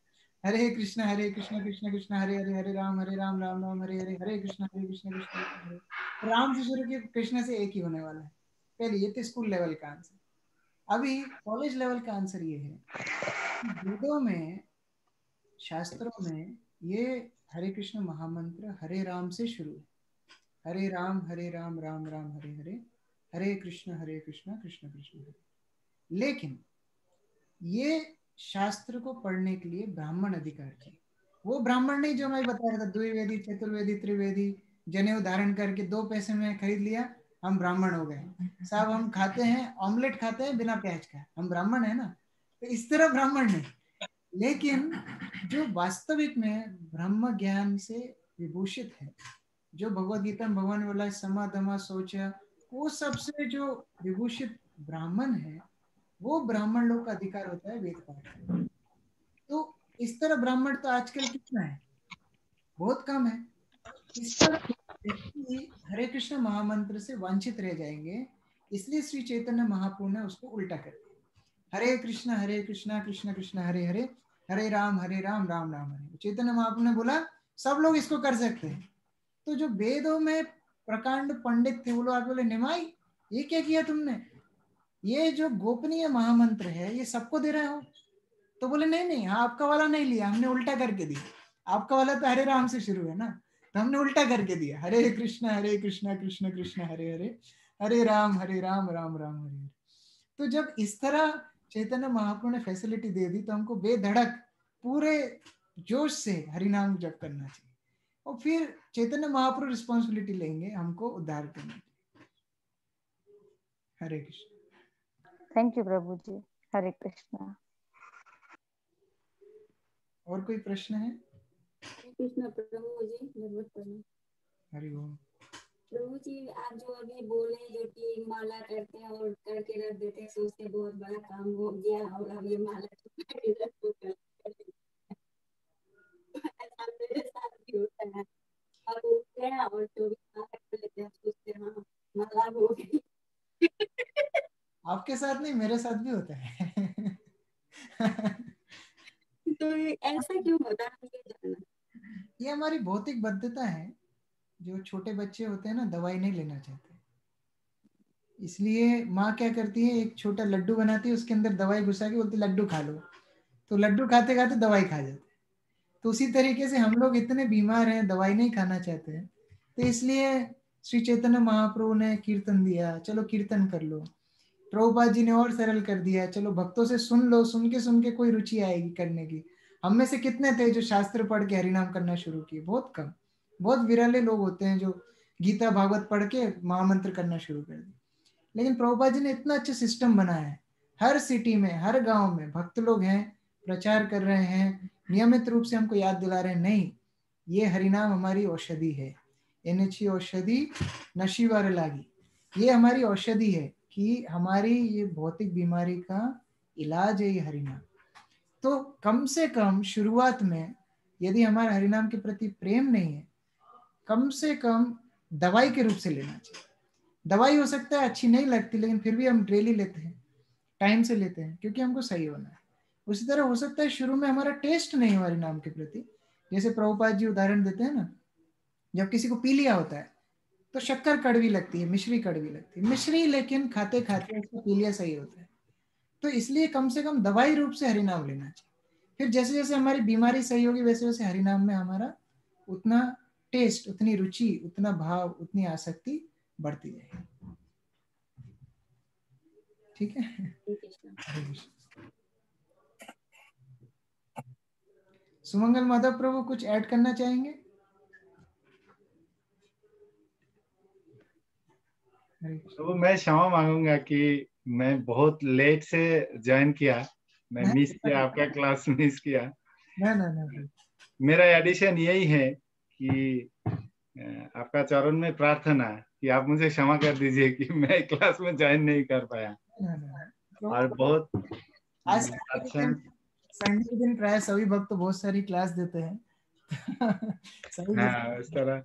हरे कृष्ण कृष्ण कृष्ण हरे हरे, हरे राम राम राम हरे हरे, हरे कृष्ण कृष्ण कृष्ण हरे। राम से शुरू किया कृष्ण से एक ही होने वाला है। पहले ये तो स्कूल लेवल का आंसर। अभी कॉलेज लेवल का आंसर ये है, वेदों में शास्त्रों में ये हरे कृष्ण महामंत्र हरे राम से शुरू है। हरे राम राम राम हरे हरे, हरे कृष्ण कृष्ण कृष्ण हरे। लेकिन ये शास्त्र को पढ़ने के लिए ब्राह्मण अधिकार चाहिए। वो ब्राह्मण नहीं जो मैं बता रहा था, द्विवेदी चतुर्वेदी त्रिवेदी जनेऊ धारण करके 2 पैसे में खरीद लिया, हम ब्राह्मण हो गए साहब, हम खाते हैं ऑमलेट खाते हैं बिना प्याज का, हम ब्राह्मण है ना। तो इस तरह ब्राह्मण नहीं, लेकिन जो वास्तविक में ब्रह्म ज्ञान से विभूषित है, जो भगवत गीता में भगवान बोला समा धमा शौच, वो सबसे जो विभूषित ब्राह्मण है वो ब्राह्मण लोग का अधिकार होता है वेद पाठ करने। तो इस तरह ब्राह्मण तो आजकल कितना है, बहुत कम है। इस तरह व्यक्ति हरे कृष्ण महामंत्र से वंचित रह जाएंगे, इसलिए श्री चैतन्य महाप्रभु ने उसको उल्टा कर दिया। हरे कृष्ण कृष्ण कृष्ण हरे हरे, हरे राम राम राम हरे। चैतन्य महाप्रभु ने बोला सब लोग इसको कर सकते हैं। तो जो वेदों में प्रकांड पंडित थे वो लोग आके बोले निमाई ये क्या किया तुमने, ये जो गोपनीय महामंत्र है ये सबको दे रहे हो। तो बोले नहीं नहीं, हाँ आपका वाला नहीं लिया, हमने उल्टा करके दिया। आपका वाला तो हरे राम से शुरू है ना, तो हमने उल्टा करके दिया, हरे कृष्ण कृष्ण कृष्ण हरे हरे, हरे राम राम राम हरे हरे। तो जब इस तरह चैतन्य महाप्रभु ने फैसिलिटी दे दी तो हमको बेधड़क पूरे जोश से हरिनाम जप करना चाहिए, और फिर चैतन्य महाप्रभु रिस्पॉन्सिबिलिटी लेंगे हमको उद्धार करने की। हरे कृष्ण। थैंक यू प्रभु जी। हरे कृष्णा। और कोई प्रश्न है? कृष्ण प्रभु जी, धन्यवाद प्रभु। हरि ओम। प्रभु जी, आप जो अभी बोले जो कि माला करते हैं और करके रख देते हैं, सोचते बहुत बड़ा काम हो गया और अब ये माला करके रख दो, ऐसा मेरे साथ भी होता है। और उठते हैं और जो भी माला कर लेते हैं, सोचते हैं हाँ माला हो गई। आपके साथ नहीं, मेरे साथ भी होता है। तो ऐसा क्यों होता है, मुझे जानना। ये हमारी भौतिक बद्धता है। जो छोटे बच्चे होते हैं ना, दवाई नहीं लेना चाहते, इसलिए माँ क्या करती है, एक छोटा लड्डू बनाती है, उसके अंदर दवाई घुसा के बोलती लड्डू खा लो, तो लड्डू खाते खाते दवाई खा जाते हैं। तो उसी तरीके से हम लोग इतने बीमार हैं, दवाई नहीं खाना चाहते हैं, तो इसलिए श्री चैतन्य महाप्रभु ने कीर्तन दिया, चलो कीर्तन कर लो। प्रभुपाद जी ने और सरल कर दिया, चलो भक्तों से सुन लो, सुन के कोई रुचि आएगी करने की। हम में से कितने थे जो शास्त्र पढ़ के हरिनाम करना शुरू किए? बहुत कम, बहुत विरले लोग होते हैं जो गीता भागवत पढ़ के महामंत्र करना शुरू कर दिया। लेकिन प्रभुपाद जी ने इतना अच्छा सिस्टम बनाया है, हर सिटी में, हर गांव में भक्त लोग हैं, प्रचार कर रहे हैं, नियमित रूप से हमको याद दिला रहे हैं, नहीं ये हरिनाम हमारी औषधि है। एनची औषधि नशीवार लागी, ये हमारी औषधि है कि हमारी ये भौतिक बीमारी का इलाज है ये हरिनाम। तो कम से कम शुरुआत में यदि हमारे हरिनाम के प्रति प्रेम नहीं है, कम से कम दवाई के रूप से लेना चाहिए। दवाई हो सकता है अच्छी नहीं लगती, लेकिन फिर भी हम डेली लेते हैं, टाइम से लेते हैं, क्योंकि हमको सही होना है। उसी तरह हो सकता है शुरू में हमारा टेस्ट नहीं हो हरिनाम के प्रति, जैसे प्रभुपाद जी उदाहरण देते हैं ना, जब किसी को पी लिया होता है तो शक्कर कड़वी लगती है, मिश्री कड़वी लगती है, मिश्री लेकिन खाते खाते उसका पी लिया सही होता है। तो इसलिए कम से कम दवाई रूप से हरिनाम लेना चाहिए। फिर जैसे जैसे हमारी बीमारी सही होगी, वैसे वैसे हरिनाम में हमारा उतना टेस्ट, उतनी रुचि, उतना भाव, उतनी आसक्ति बढ़ती जाएगी। ठीक है, हरे कृष्ण। सुमंगल माधव प्रभु कुछ ऐड करना चाहेंगे? तो मैं क्षमा मांगूंगा कि मैं बहुत लेट से ज्वाइन किया, मैं मिस किया, आपका क्लास मिस किया। ना। मेरा एडिशन यही है कि आपका चरण में प्रार्थना कि आप मुझे क्षमा कर दीजिए कि मैं क्लास में ज्वाइन नहीं कर पाया। और बहुत आज अच्छा, संडे के दिन प्राय सभी भक्त बहुत सारी क्लास देते हैं। हाँ, इस तरह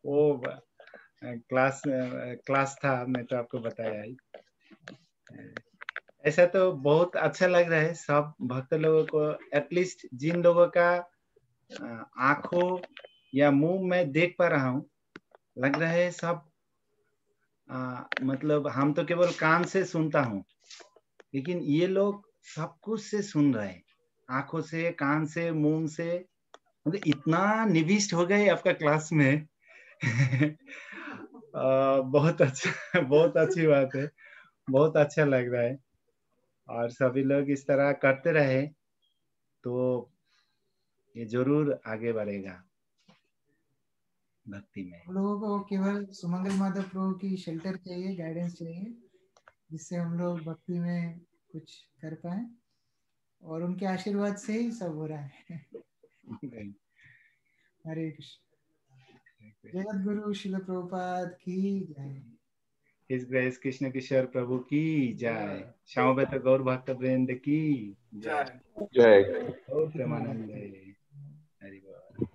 वो क्लास था, मैं तो आपको बताया ही। ऐसा तो बहुत अच्छा लग रहा है सब भक्त लोगों को, एटलीस्ट जिन लोगों का आंखों या मुंह में देख पा रहा हूँ, लग रहा है सब मतलब हम तो केवल कान से सुनता हूँ, लेकिन ये लोग सब कुछ से सुन रहे हैं, आंखों से, कान से, मुंह से, मतलब इतना निविष्ट हो गए आपका क्लास में। बहुत अच्छा, बहुत अच्छी बात है, बहुत अच्छा लग रहा है। और सभी लोग इस तरह करते रहे तो ये जरूर आगे बढ़ेगा भक्ति में। हम लोगों को केवल सुमंगल माधव प्रभु की शेल्टर चाहिए, गाइडेंस चाहिए, जिससे हम लोग भक्ति में कुछ कर पाए, और उनके आशीर्वाद से ही सब हो रहा है। हरे कृष्ण। जगत गुरु श्रील प्रभुपाद की जय। His Grace कृष्ण किशोर प्रभु की जय। समवेत गौर भक्त वृंद की जय। जय। गौर प्रेमानंद। हरि बोल।